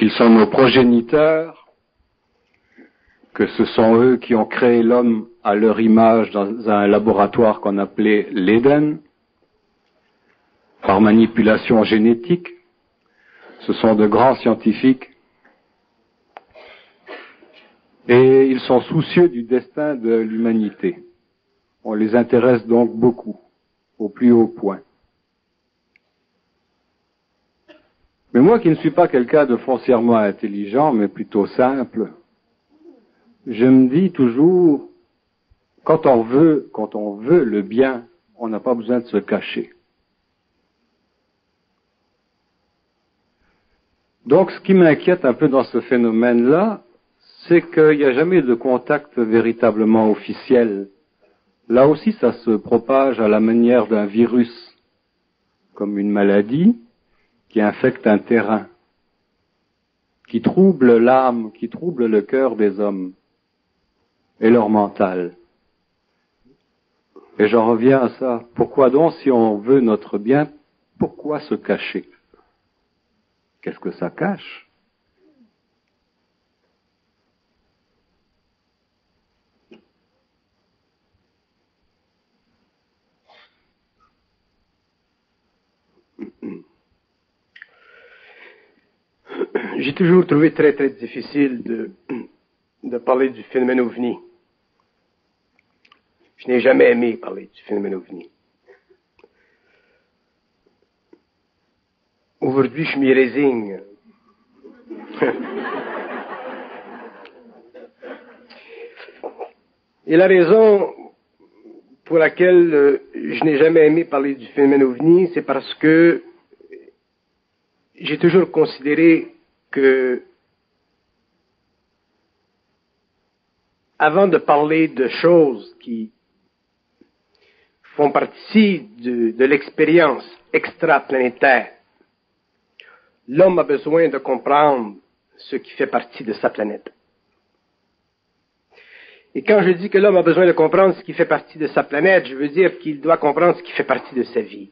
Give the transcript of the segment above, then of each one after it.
qu'ils sont nos progéniteurs, que ce sont eux qui ont créé l'homme à leur image dans un laboratoire qu'on appelait l'Éden, par manipulation génétique. Ce sont de grands scientifiques et ils sont soucieux du destin de l'humanité. On les intéresse donc beaucoup, au plus haut point. Mais moi qui ne suis pas quelqu'un de foncièrement intelligent, mais plutôt simple, je me dis toujours, quand on veut le bien, on n'a pas besoin de se cacher. Donc ce qui m'inquiète un peu dans ce phénomène-là, c'est qu'il n'y a jamais de contact véritablement officiel. Là aussi, ça se propage à la manière d'un virus, comme une maladie qui infecte un terrain, qui trouble l'âme, qui trouble le cœur des hommes et leur mental. Et j'en reviens à ça. Pourquoi donc, si on veut notre bien, pourquoi se cacher? Qu'est-ce que ça cache? J'ai toujours trouvé très très difficile de parler du phénomène OVNI. Je n'ai jamais aimé parler du phénomène OVNI. Aujourd'hui, je m'y résigne. Et la raison pour laquelle je n'ai jamais aimé parler du phénomène OVNI, c'est parce que j'ai toujours considéré que avant de parler de choses qui font partie de l'expérience extraplanétaire, l'homme a besoin de comprendre ce qui fait partie de sa planète. Et quand je dis que l'homme a besoin de comprendre ce qui fait partie de sa planète, je veux dire qu'il doit comprendre ce qui fait partie de sa vie.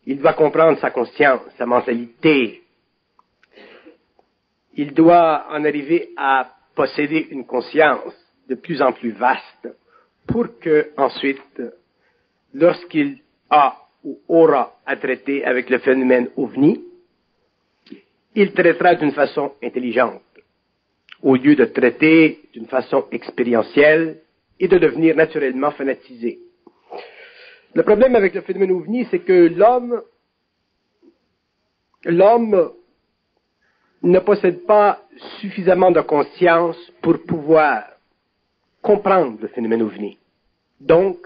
Il doit comprendre sa conscience, sa mentalité. Il doit en arriver à posséder une conscience de plus en plus vaste pour que, ensuite, lorsqu'il a ou aura à traiter avec le phénomène OVNI, il traitera d'une façon intelligente, au lieu de traiter d'une façon expérientielle et de devenir naturellement fanatisé. Le problème avec le phénomène OVNI, c'est que l'homme ne possède pas suffisamment de conscience pour pouvoir comprendre le phénomène OVNI. Donc,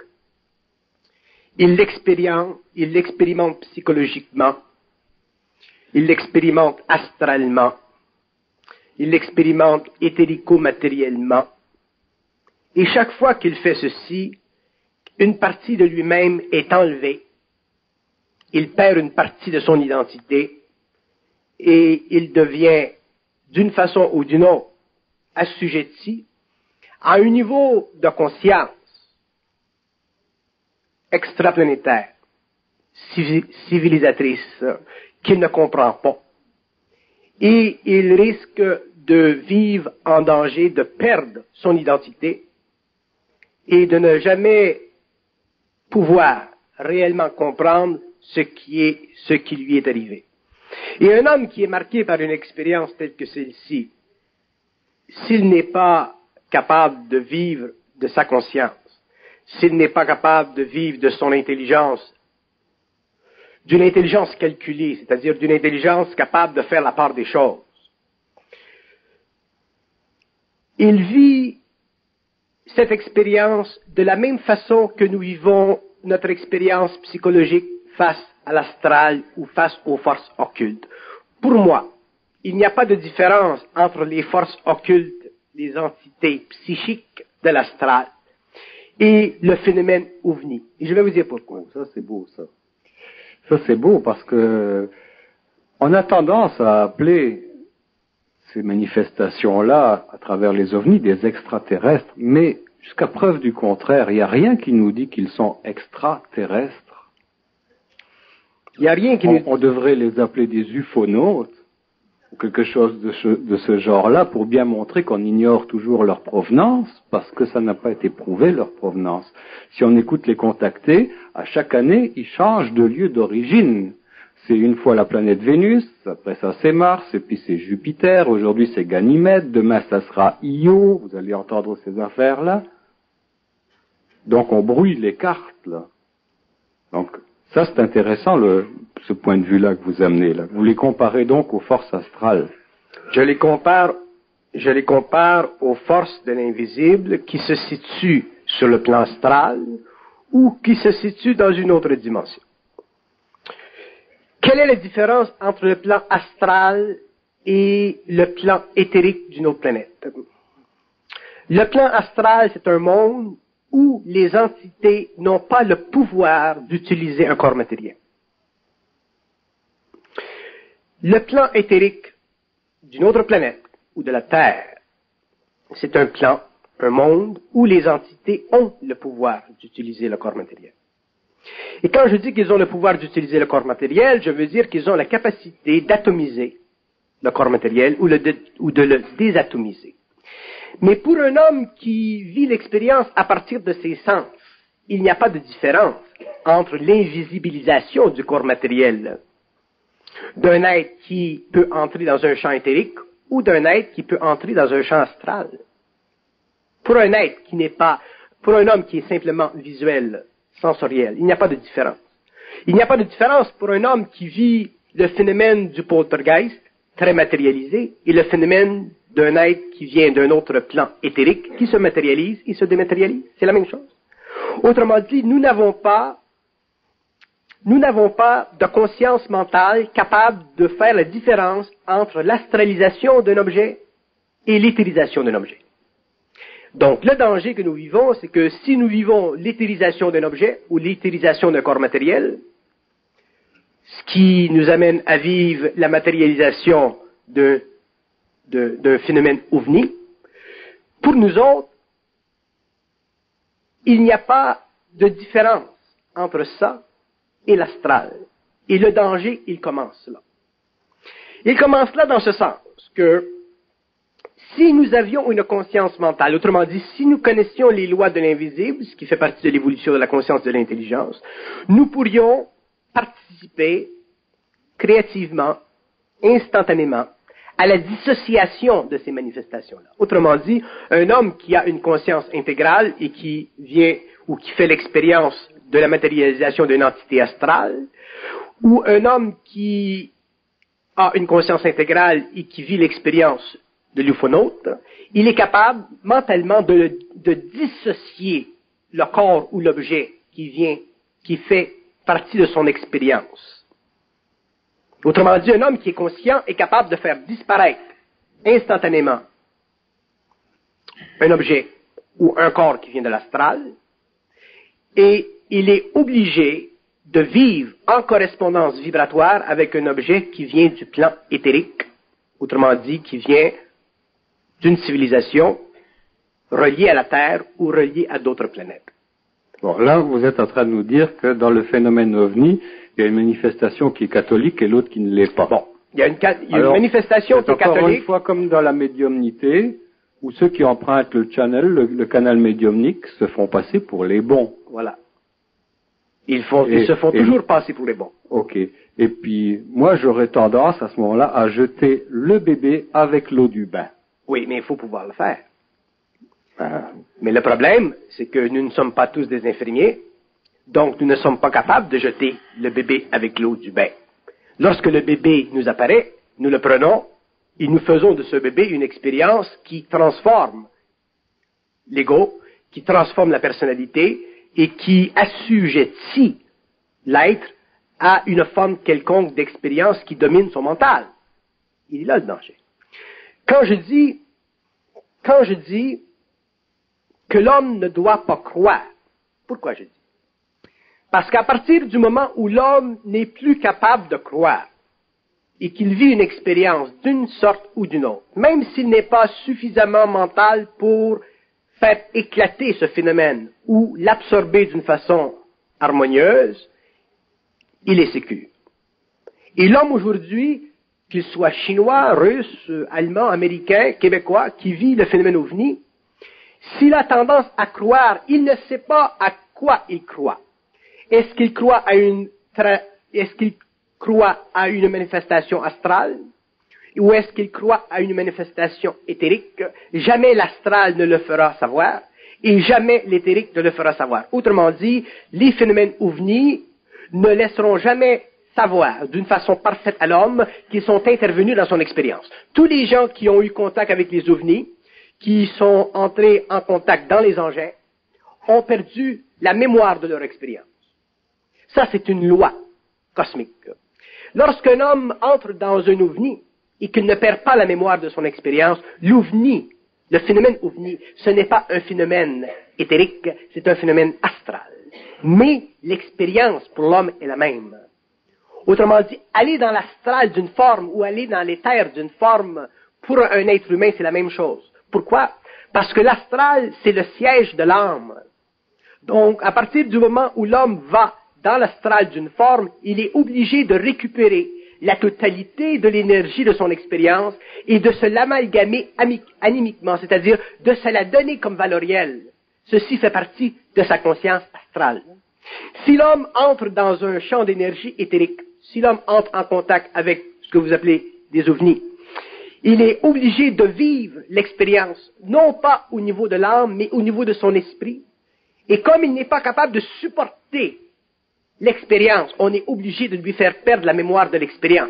il l'expérimente psychologiquement, il l'expérimente astralement, il l'expérimente éthérico-matériellement. Et chaque fois qu'il fait ceci, une partie de lui-même est enlevée. Il perd une partie de son identité et il devient, d'une façon ou d'une autre, assujetti à un niveau de conscience extraplanétaire, civilisatrice, qu'il ne comprend pas. Et il risque de vivre en danger de perdre son identité et de ne jamais pouvoir réellement comprendre ce qui lui est arrivé. Et un homme qui est marqué par une expérience telle que celle-ci, s'il n'est pas capable de vivre de sa conscience, s'il n'est pas capable de vivre de son intelligence, d'une intelligence calculée, c'est-à-dire d'une intelligence capable de faire la part des choses, il vit cette expérience de la même façon que nous vivons notre expérience psychologique face à l'astral ou face aux forces occultes. Pour moi, il n'y a pas de différence entre les forces occultes, les entités psychiques de l'astral et le phénomène OVNI. Et je vais vous dire pourquoi. Ça, c'est beau, ça. Ça, c'est beau parce que on a tendance à appeler ces manifestations-là, à travers les ovnis, des extraterrestres, mais jusqu'à preuve du contraire, il n'y a rien qui nous dit qu'ils sont extraterrestres. Il n'y a rien qui on devrait les appeler des ufonautes. ou quelque chose de ce genre-là, pour bien montrer qu'on ignore toujours leur provenance, parce que ça n'a pas été prouvé, leur provenance. Si on écoute les contactés, à chaque année, ils changent de lieu d'origine. C'est une fois la planète Vénus, après ça c'est Mars, et puis c'est Jupiter, aujourd'hui c'est Ganymède, demain ça sera Io, vous allez entendre ces affaires-là. Donc on brouille les cartes, là. Donc ça c'est intéressant, ce point de vue-là que vous amenez, là. Vous les comparez donc aux forces astrales. Je les compare aux forces de l'invisible qui se situent sur le plan astral ou qui se situent dans une autre dimension. Quelle est la différence entre le plan astral et le plan éthérique d'une autre planète? Le plan astral, c'est un monde où les entités n'ont pas le pouvoir d'utiliser un corps matériel. Le plan éthérique d'une autre planète ou de la Terre, c'est un monde où les entités ont le pouvoir d'utiliser le corps matériel. Et quand je dis qu'ils ont le pouvoir d'utiliser le corps matériel, je veux dire qu'ils ont la capacité d'atomiser le corps matériel ou de le désatomiser. Mais pour un homme qui vit l'expérience à partir de ses sens, il n'y a pas de différence entre l'invisibilisation du corps matériel d'un être qui peut entrer dans un champ éthérique ou d'un être qui peut entrer dans un champ astral. Pour un homme qui est simplement visuel, sensoriel, il n'y a pas de différence. Il n'y a pas de différence pour un homme qui vit le phénomène du poltergeist, très matérialisé, et le phénomène d'un être qui vient d'un autre plan éthérique, qui se matérialise et se dématérialise. C'est la même chose. Autrement dit, nous n'avons pas de conscience mentale capable de faire la différence entre l'astralisation d'un objet et l'éthérisation d'un objet. Donc, le danger que nous vivons, c'est que si nous vivons l'éthérisation d'un objet ou l'éthérisation d'un corps matériel, ce qui nous amène à vivre la matérialisation d'un phénomène ovni, pour nous autres, il n'y a pas de différence entre ça et l'astral. Et le danger, il commence là. Il commence là dans ce sens que si nous avions une conscience mentale, autrement dit, si nous connaissions les lois de l'invisible, ce qui fait partie de l'évolution de la conscience de l'intelligence, nous pourrions participer créativement, instantanément, à la dissociation de ces manifestations-là. Autrement dit, un homme qui a une conscience intégrale et qui vient ou qui fait l'expérience de la matérialisation d'une entité astrale, ou un homme qui a une conscience intégrale et qui vit l'expérience de l'ufonaute, il est capable mentalement de dissocier le corps ou l'objet qui fait partie de son expérience. Autrement dit, un homme qui est conscient est capable de faire disparaître instantanément un objet ou un corps qui vient de l'astral, et il est obligé de vivre en correspondance vibratoire avec un objet qui vient du plan éthérique, autrement dit, qui vient d'une civilisation reliée à la Terre ou reliée à d'autres planètes. Bon, là, vous êtes en train de nous dire que dans le phénomène OVNI, il y a une manifestation qui est catholique et l'autre qui ne l'est pas. Bon, il y a une manifestation qui est catholique. Encore une fois, comme dans la médiumnité, où ceux qui empruntent le channel, le canal médiumnique, se font passer pour les bons. Voilà. Ils se font toujours passer pour les bons. Ok. Et puis, moi, j'aurais tendance, à ce moment-là, à jeter le bébé avec l'eau du bain. Oui, mais il faut pouvoir le faire. Mais le problème, c'est que nous ne sommes pas tous des infirmiers, donc nous ne sommes pas capables de jeter le bébé avec l'eau du bain. Lorsque le bébé nous apparaît, nous le prenons et nous faisons de ce bébé une expérience qui transforme l'ego, qui transforme la personnalité et qui assujettit l'être à une forme quelconque d'expérience qui domine son mental. Il est là le danger. Quand je dis que l'homme ne doit pas croire, pourquoi je dis? Parce qu'à partir du moment où l'homme n'est plus capable de croire et qu'il vit une expérience d'une sorte ou d'une autre, même s'il n'est pas suffisamment mental pour faire éclater ce phénomène ou l'absorber d'une façon harmonieuse, il est sécure. Et l'homme aujourd'hui qu'il soit chinois, russe, allemand, américain, québécois, qui vit le phénomène OVNI, s'il a tendance à croire, il ne sait pas à quoi il croit. Est-ce qu'il croit à une manifestation astrale? Ou est-ce qu'il croit à une manifestation éthérique? Jamais l'astral ne le fera savoir, et jamais l'éthérique ne le fera savoir. Autrement dit, les phénomènes OVNI ne laisseront jamais savoir d'une façon parfaite à l'homme qu'ils sont intervenus dans son expérience. Tous les gens qui ont eu contact avec les OVNI, qui sont entrés en contact dans les engins, ont perdu la mémoire de leur expérience. Ça, c'est une loi cosmique. Lorsqu'un homme entre dans un OVNI et qu'il ne perd pas la mémoire de son expérience, l'OVNI, le phénomène OVNI, ce n'est pas un phénomène éthérique, c'est un phénomène astral. Mais l'expérience pour l'homme est la même. Autrement dit, aller dans l'astral d'une forme ou aller dans l'éther d'une forme, pour un être humain, c'est la même chose. Pourquoi? Parce que l'astral, c'est le siège de l'âme. Donc, à partir du moment où l'homme va dans l'astral d'une forme, il est obligé de récupérer la totalité de l'énergie de son expérience et de se l'amalgamer animiquement, c'est-à-dire de se la donner comme valorielle. Ceci fait partie de sa conscience astrale. Si l'homme entre dans un champ d'énergie éthérique, si l'homme entre en contact avec ce que vous appelez des ovnis, il est obligé de vivre l'expérience, non pas au niveau de l'âme, mais au niveau de son esprit. Et comme il n'est pas capable de supporter l'expérience, on est obligé de lui faire perdre la mémoire de l'expérience.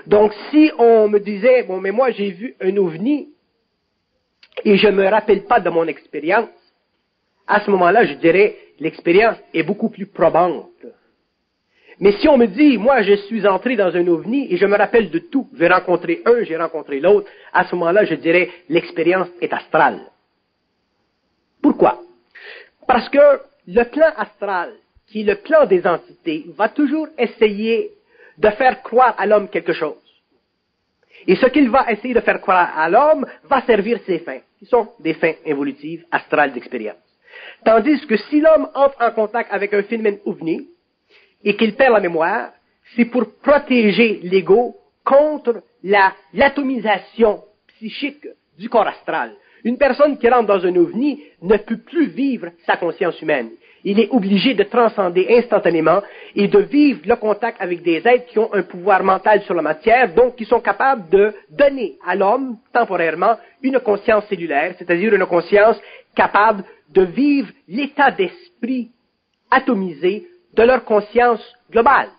Donc, si on me disait, bon, mais moi j'ai vu un ovni et je ne me rappelle pas de mon expérience, à ce moment-là, je dirais, l'expérience est beaucoup plus probante. Mais si on me dit, moi je suis entré dans un ovni et je me rappelle de tout, j'ai rencontré un, j'ai rencontré l'autre, à ce moment-là, je dirais, l'expérience est astrale. Pourquoi? Parce que le plan astral, qui est le plan des entités, va toujours essayer de faire croire à l'homme quelque chose. Et ce qu'il va essayer de faire croire à l'homme va servir ses fins, qui sont des fins évolutives, astrales d'expérience. Tandis que si l'homme entre en contact avec un phénomène ovni et qu'il perd la mémoire, c'est pour protéger l'ego contre l'atomisation psychique du corps astral. Une personne qui rentre dans un ovni ne peut plus vivre sa conscience humaine. Il est obligé de transcender instantanément et de vivre le contact avec des êtres qui ont un pouvoir mental sur la matière, donc qui sont capables de donner à l'homme, temporairement, une conscience cellulaire, c'est-à-dire une conscience capable de vivre l'état d'esprit atomisé de leur conscience globale.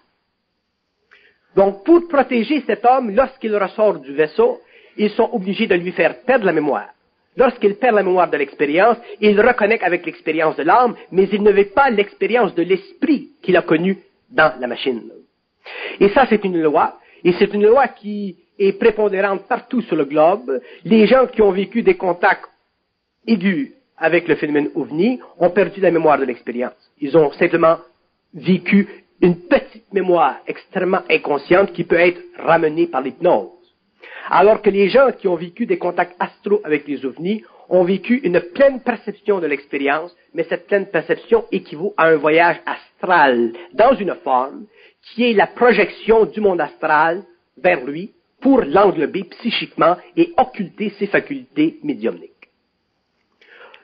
Donc, pour protéger cet homme, lorsqu'il ressort du vaisseau, ils sont obligés de lui faire perdre la mémoire. Lorsqu'il perd la mémoire de l'expérience, il reconnecte avec l'expérience de l'âme, mais il ne vit pas l'expérience de l'esprit qu'il a connu dans la machine. Et ça, c'est une loi, et c'est une loi qui est prépondérante partout sur le globe. Les gens qui ont vécu des contacts aigus avec le phénomène OVNI ont perdu la mémoire de l'expérience. Ils ont simplement vécu une petite mémoire extrêmement inconsciente qui peut être ramenée par l'hypnose. Alors que les gens qui ont vécu des contacts astraux avec les ovnis ont vécu une pleine perception de l'expérience, mais cette pleine perception équivaut à un voyage astral dans une forme qui est la projection du monde astral vers lui pour l'englober psychiquement et occulter ses facultés médiumniques.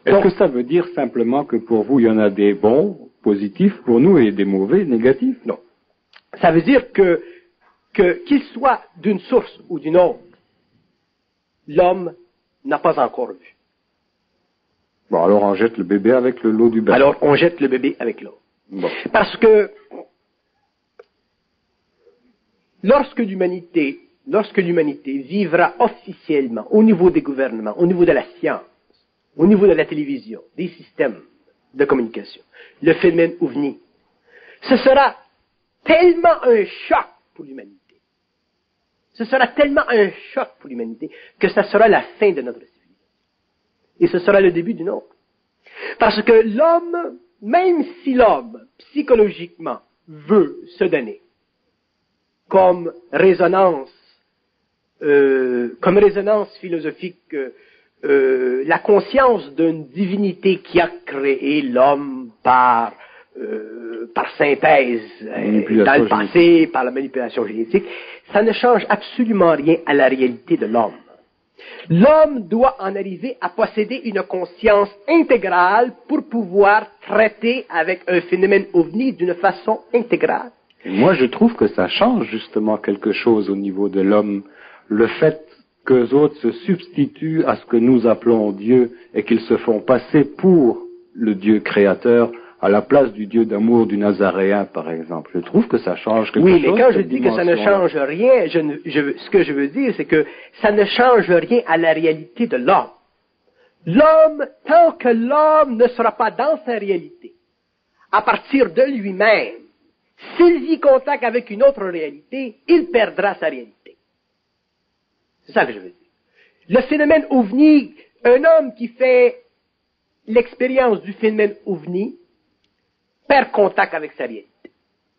Est-ce que ça veut dire simplement que pour vous, il y en a des bons, positifs pour nous, et des mauvais, négatifs? Non. Ça veut dire qu'il soit d'une source ou d'une autre, l'homme n'a pas encore vu. Bon, alors on jette le bébé avec le lot du bain. Alors on jette le bébé avec l'eau. Bon. Parce que lorsque l'humanité vivra officiellement au niveau des gouvernements, au niveau de la science, au niveau de la télévision, des systèmes de communication, le phénomène OVNI, ce sera tellement un choc pour l'humanité. Ce sera tellement un choc pour l'humanité que ça sera la fin de notre civilisation. Et ce sera le début d'une autre. Parce que l'homme, même si l'homme, psychologiquement, veut se donner comme résonance philosophique, la conscience d'une divinité qui a créé l'homme par par synthèse dans le passé, par la manipulation génétique, ça ne change absolument rien à la réalité de l'homme. L'homme doit en arriver à posséder une conscience intégrale pour pouvoir traiter avec un phénomène ovni d'une façon intégrale. Et moi, je trouve que ça change justement quelque chose au niveau de l'homme. Le fait qu'eux autres se substituent à ce que nous appelons Dieu et qu'ils se font passer pour le Dieu créateur à la place du Dieu d'amour du Nazaréen, par exemple. Je trouve que ça change quelque chose. Oui, mais quand je dis que ça ne change rien, ce que je veux dire, c'est que ça ne change rien à la réalité de l'homme. L'homme, tant que l'homme ne sera pas dans sa réalité, à partir de lui-même, s'il y contacte avec une autre réalité, il perdra sa réalité. C'est ça que je veux dire. Le phénomène ovni, un homme qui fait l'expérience du phénomène ovni, perd contact avec sa réalité.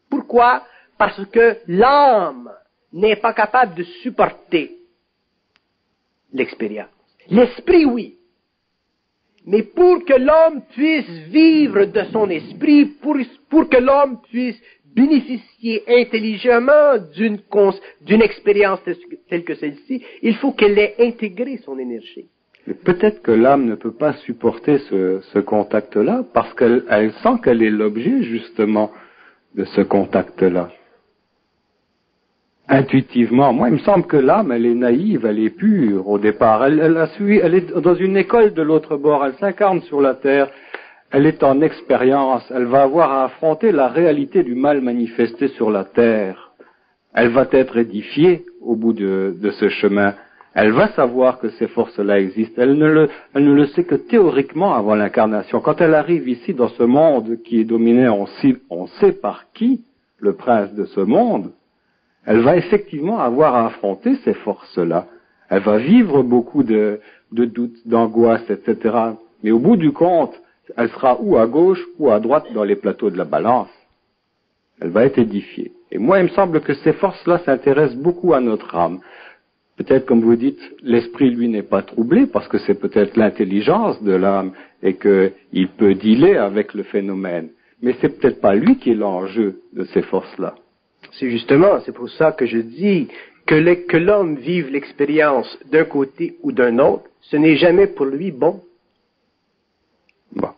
Pourquoi? Parce que l'âme n'est pas capable de supporter l'expérience. L'esprit, oui. Mais pour que l'homme puisse vivre de son esprit, pour que l'homme puisse bénéficier intelligemment d'une expérience telle que celle-ci, il faut qu'elle ait intégré son énergie. Mais peut-être que l'âme ne peut pas supporter ce contact-là parce qu'elle sent qu'elle est l'objet justement de ce contact-là. Intuitivement, moi il me semble que l'âme, elle est naïve, elle est pure au départ. Elle est dans une école de l'autre bord, elle s'incarne sur la terre, elle est en expérience, elle va avoir à affronter la réalité du mal manifesté sur la terre. Elle va être édifiée au bout de ce chemin. Elle va savoir que ces forces-là existent. Elle ne le sait que théoriquement avant l'incarnation. Quand elle arrive ici dans ce monde qui est dominé, on sait par qui, le prince de ce monde, elle va effectivement avoir à affronter ces forces-là. Elle va vivre beaucoup de doutes, d'angoisses, etc. Mais au bout du compte, elle sera ou à gauche ou à droite dans les plateaux de la balance. Elle va être édifiée. Et moi, il me semble que ces forces-là s'intéressent beaucoup à notre âme. Peut-être, comme vous dites, l'esprit, lui, n'est pas troublé parce que c'est peut-être l'intelligence de l'âme et qu'il peut dealer avec le phénomène. Mais c'est peut-être pas lui qui est l'enjeu de ces forces-là. C'est pour ça que je dis que l'homme vive l'expérience d'un côté ou d'un autre, ce n'est jamais pour lui bon. Bon.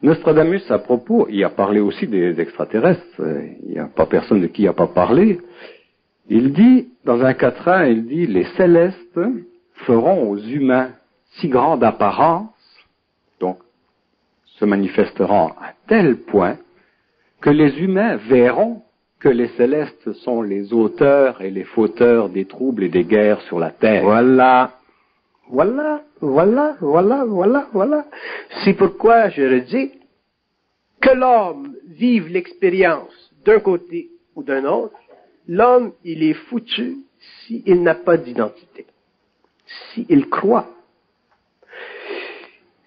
Nostradamus, à propos, il a parlé aussi des extraterrestres. Il n'y a pas personne de qui il n'a pas parlé. Il dit, dans un quatrain, il dit, les célestes feront aux humains si grande apparence, donc se manifesteront à tel point, que les humains verront que les célestes sont les auteurs et les fauteurs des troubles et des guerres sur la terre. Voilà. C'est pourquoi je le dis, que l'homme vive l'expérience d'un côté ou d'un autre, l'homme, il est foutu s'il n'a pas d'identité, s'il croit.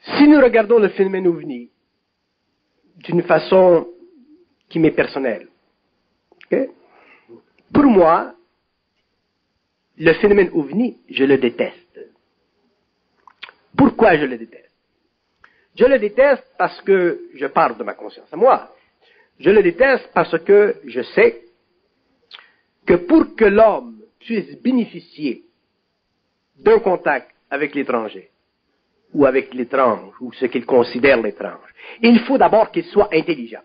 Si nous regardons le phénomène ovni d'une façon qui m'est personnelle, okay? Pour moi, le phénomène ovni, je le déteste. Pourquoi je le déteste? Je le déteste parce que je parle de ma conscience à moi. Je le déteste parce que je sais que pour que l'homme puisse bénéficier d'un contact avec l'étranger, ou avec l'étrange, ou ce qu'il considère l'étrange, il faut d'abord qu'il soit intelligent.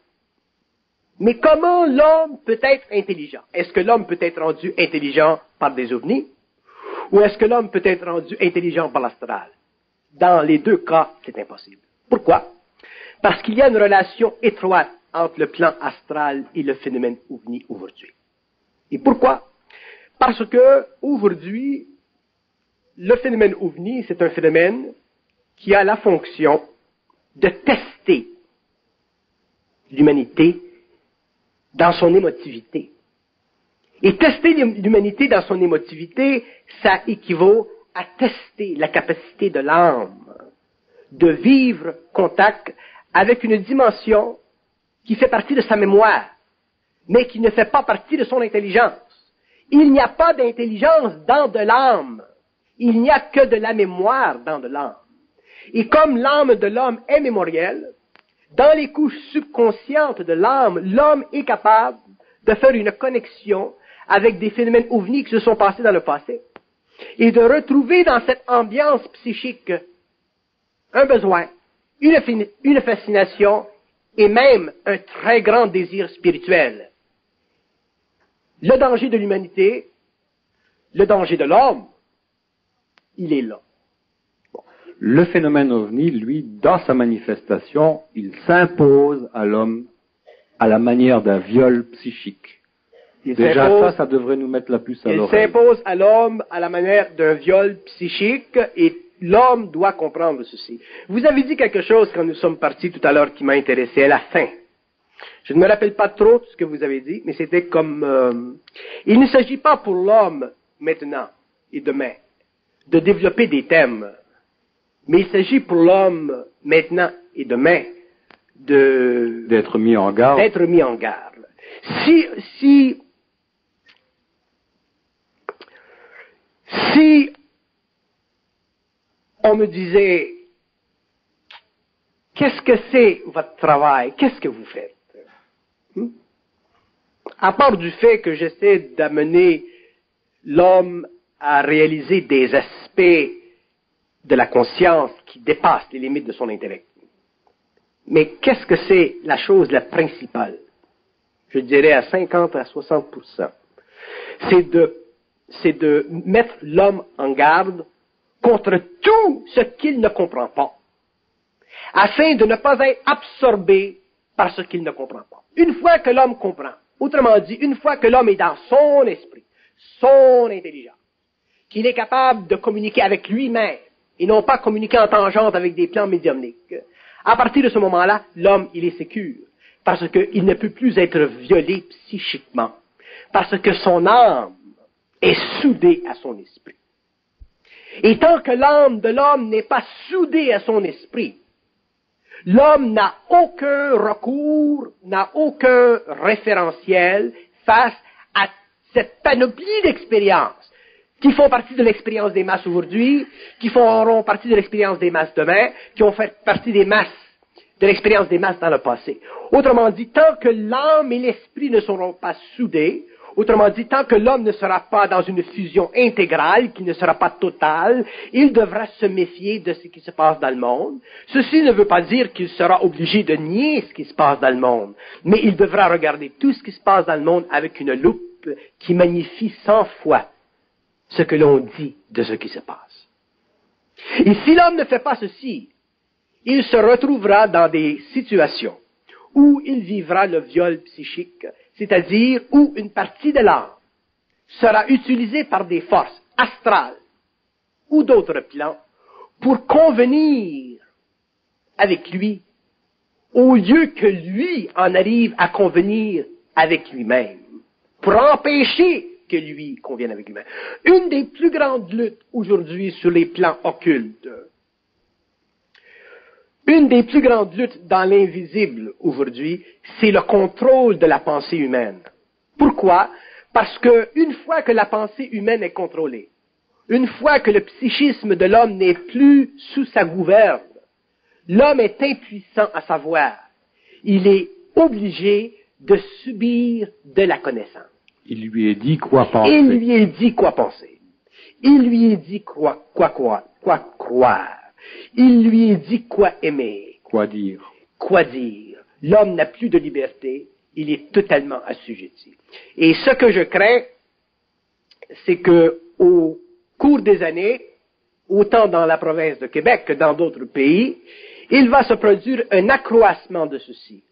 Mais comment l'homme peut être intelligent? Est-ce que l'homme peut être rendu intelligent par des ovnis? Ou est-ce que l'homme peut être rendu intelligent par l'astral? Dans les deux cas, c'est impossible. Pourquoi? Parce qu'il y a une relation étroite entre le plan astral et le phénomène ovni aujourd'hui. Et pourquoi? Parce que aujourd'hui, le phénomène ovni, c'est un phénomène qui a la fonction de tester l'humanité dans son émotivité. Et tester l'humanité dans son émotivité, ça équivaut à tester la capacité de l'âme de vivre contact avec une dimension qui fait partie de sa mémoire, mais qui ne fait pas partie de son intelligence. Il n'y a pas d'intelligence dans de l'âme. Il n'y a que de la mémoire dans de l'âme. Et comme l'âme de l'homme est mémorielle, Dans les couches subconscientes de l'âme, l'homme est capable de faire une connexion avec des phénomènes ovnis qui se sont passés dans le passé et de retrouver dans cette ambiance psychique un besoin, une fascination et même un très grand désir spirituel. Le danger de l'humanité, le danger de l'homme, il est là. Le phénomène ovni, lui, dans sa manifestation, il s'impose à l'homme à la manière d'un viol psychique. Déjà ça devrait nous mettre la puce à l'oreille. Il s'impose à l'homme à la manière d'un viol psychique et l'homme doit comprendre ceci. Vous avez dit quelque chose quand nous sommes partis tout à l'heure qui m'a intéressé à la fin. Je ne me rappelle pas trop de ce que vous avez dit, mais c'était comme... il ne s'agit pas pour l'homme maintenant et demain de développer des thèmes, mais il s'agit pour l'homme maintenant et demain d'être mis en garde. D'être mis en garde. Si on me disait, qu'est-ce que c'est votre travail? Qu'est-ce que vous faites? À part du fait que j'essaie d'amener l'homme à réaliser des aspects de la conscience qui dépassent les limites de son intellect. Mais qu'est-ce que c'est la chose la principale? Je dirais à 50 à 60%. C'est de mettre l'homme en garde contre tout ce qu'il ne comprend pas, afin de ne pas être absorbé par ce qu'il ne comprend pas. Une fois que l'homme comprend, autrement dit, une fois que l'homme est dans son esprit, son intelligence, qu'il est capable de communiquer avec lui-même, et non pas communiquer en tangente avec des plans médiumniques, à partir de ce moment-là, l'homme, il est sécure, parce qu'il ne peut plus être violé psychiquement, parce que son âme est soudée à son esprit. Et tant que l'âme de l'homme n'est pas soudée à son esprit, l'homme n'a aucun recours, n'a aucun référentiel face à cette panoplie d'expériences qui font partie de l'expérience des masses aujourd'hui, qui feront partie de l'expérience des masses demain, qui ont fait partie des masses, de l'expérience des masses dans le passé. Autrement dit, tant que l'âme et l'esprit ne seront pas soudés, autrement dit, tant que l'homme ne sera pas dans une fusion intégrale, qu'il ne sera pas total, il devra se méfier de ce qui se passe dans le monde. Ceci ne veut pas dire qu'il sera obligé de nier ce qui se passe dans le monde, mais il devra regarder tout ce qui se passe dans le monde avec une loupe qui magnifie 100 fois ce que l'on dit de ce qui se passe. Et si l'homme ne fait pas ceci, il se retrouvera dans des situations où il vivra le viol psychique, c'est-à-dire où une partie de l'âme sera utilisée par des forces astrales ou d'autres plans pour convenir avec lui, au lieu que lui en arrive à convenir avec lui-même, pour empêcher que lui convienne avec lui-même. Une des plus grandes luttes aujourd'hui sur les plans occultes, une des plus grandes luttes dans l'invisible aujourd'hui, c'est le contrôle de la pensée humaine. Pourquoi? Parce que une fois que la pensée humaine est contrôlée, une fois que le psychisme de l'homme n'est plus sous sa gouverne, l'homme est impuissant à savoir. Il est obligé de subir de la connaissance. Il lui est dit quoi penser. Il lui est dit quoi penser. Il lui est dit quoi croire. Il lui est dit quoi aimer. Quoi dire. Quoi dire. L'homme n'a plus de liberté. Il est totalement assujetti. Et ce que je crains, c'est que au cours des années, autant dans la province de Québec que dans d'autres pays, il va se produire un accroissement de ceci.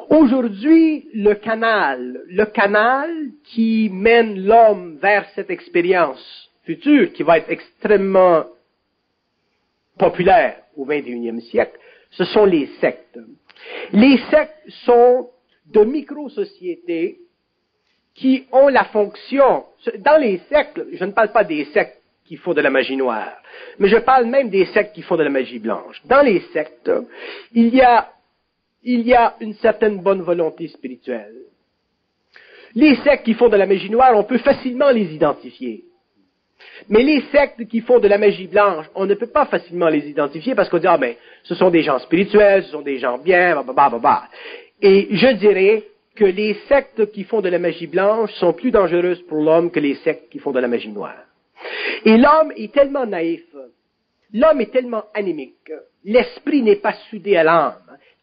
Aujourd'hui, le canal qui mène l'homme vers cette expérience future, qui va être extrêmement populaire au XXIe siècle, ce sont les sectes. Les sectes sont de micro-sociétés qui ont la fonction, dans les sectes, je ne parle pas des sectes qui font de la magie noire, mais je parle même des sectes qui font de la magie blanche. Dans les sectes, il y a une certaine bonne volonté spirituelle. Les sectes qui font de la magie noire, on peut facilement les identifier. Mais les sectes qui font de la magie blanche, on ne peut pas facilement les identifier parce qu'on dit, ah ben, ce sont des gens spirituels, ce sont des gens bien, blablabla. Et je dirais que les sectes qui font de la magie blanche sont plus dangereuses pour l'homme que les sectes qui font de la magie noire. Et l'homme est tellement naïf, l'homme est tellement anémique, l'esprit n'est pas soudé à l'âme,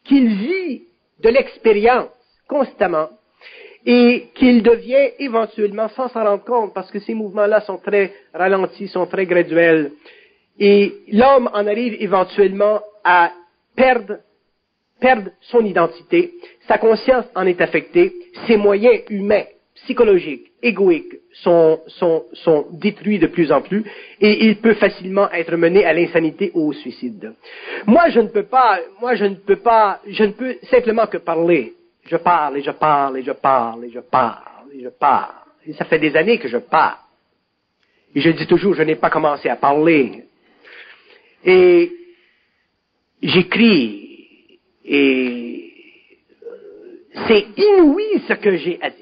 qu'il vit de l'expérience constamment et qu'il devient éventuellement, sans s'en rendre compte, parce que ces mouvements-là sont très ralentis, sont très graduels, et l'homme en arrive éventuellement à perdre son identité, sa conscience en est affectée, ses moyens humains, psychologiques, égoïques sont détruits de plus en plus, et il peut facilement être mené à l'insanité ou au suicide. Moi, je ne peux simplement que parler. Je parle, et je parle, et je parle, et je parle, et je parle. Et ça fait des années que je parle. Et je dis toujours, je n'ai pas commencé à parler. Et j'écris. Et c'est inouï ce que j'ai à dire.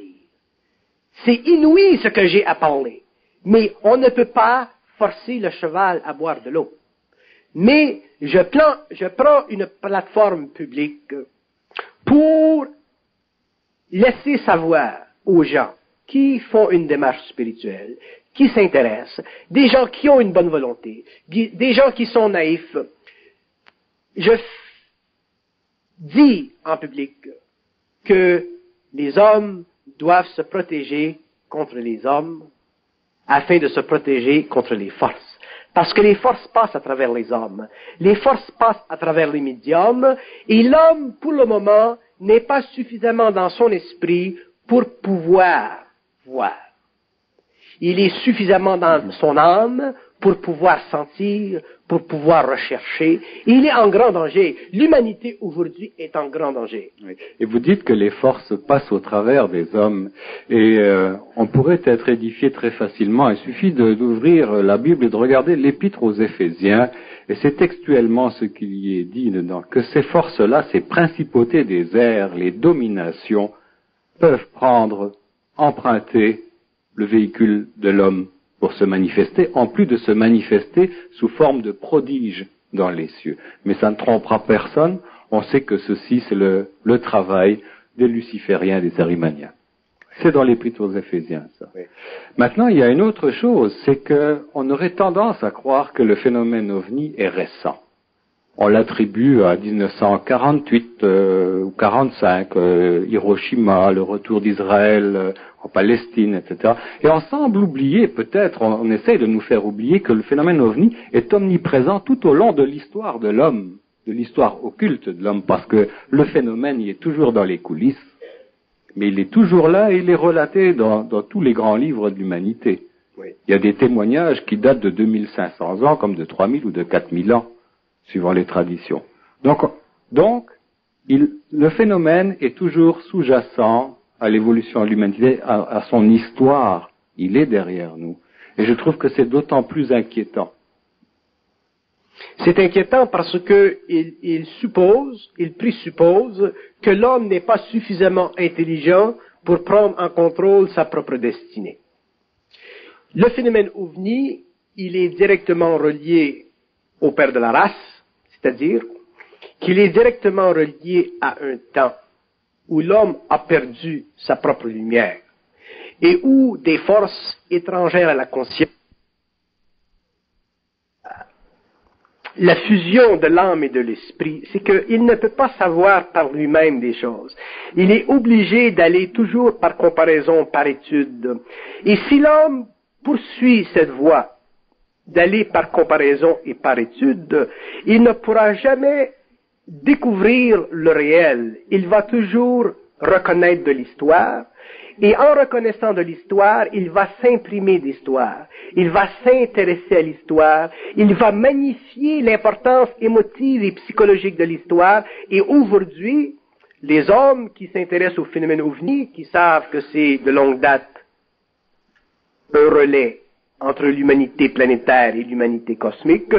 C'est inouï ce que j'ai à parler. Mais on ne peut pas forcer le cheval à boire de l'eau. Mais je prends une plateforme publique pour laisser savoir aux gens qui font une démarche spirituelle, qui s'intéressent, des gens qui ont une bonne volonté, des gens qui sont naïfs. Je dis en public que les hommes doivent se protéger contre les hommes afin de se protéger contre les forces. Parce que les forces passent à travers les hommes. Les forces passent à travers les médiums et l'homme, pour le moment, n'est pas suffisamment dans son esprit pour pouvoir voir. Il est suffisamment dans son âme pour pouvoir sentir, pour pouvoir rechercher. Il est en grand danger. L'humanité aujourd'hui est en grand danger. Oui. Et vous dites que les forces passent au travers des hommes. Et on pourrait être édifié très facilement. Il suffit d'ouvrir la Bible et de regarder l'épître aux Éphésiens. Et c'est textuellement ce qu'il y est dit dedans, que ces forces-là, ces principautés des airs, les dominations, peuvent emprunter le véhicule de l'homme pour se manifester, en plus de se manifester sous forme de prodiges dans les cieux. Mais ça ne trompera personne, on sait que ceci c'est le travail des lucifériens et des arimaniens. C'est dans l'Épître aux Éphésiens, ça. Oui. Maintenant, il y a une autre chose, c'est qu'on aurait tendance à croire que le phénomène ovni est récent. On l'attribue à 1948 ou 45, Hiroshima, le retour d'Israël en Palestine, etc. Et on semble oublier, peut-être, on essaye de nous faire oublier que le phénomène ovni est omniprésent tout au long de l'histoire de l'homme, de l'histoire occulte de l'homme, parce que le phénomène, il est toujours dans les coulisses, mais il est toujours là et il est relaté dans tous les grands livres de l'humanité. Oui. Il y a des témoignages qui datent de 2500 ans, comme de 3000 ou de 4000 ans. Suivant les traditions. Donc, le phénomène est toujours sous-jacent à l'évolution de l'humanité, à son histoire. Il est derrière nous. Et je trouve que c'est d'autant plus inquiétant. C'est inquiétant parce que il présuppose que l'homme n'est pas suffisamment intelligent pour prendre en contrôle sa propre destinée. Le phénomène ovni, il est directement relié au père de la race, c'est-à-dire qu'il est directement relié à un temps où l'homme a perdu sa propre lumière et où des forces étrangères à la conscience, la fusion de l'âme et de l'esprit, c'est qu'il ne peut pas savoir par lui-même des choses. Il est obligé d'aller toujours par comparaison, par étude. Et si l'homme poursuit cette voie, d'aller par comparaison et par étude, il ne pourra jamais découvrir le réel. Il va toujours reconnaître de l'histoire, et en reconnaissant de l'histoire, il va s'imprimer d'histoire. Il va s'intéresser à l'histoire, il va magnifier l'importance émotive et psychologique de l'histoire, et aujourd'hui, les hommes qui s'intéressent au phénomène ovni, qui savent que c'est de longue date un relais entre l'humanité planétaire et l'humanité cosmique,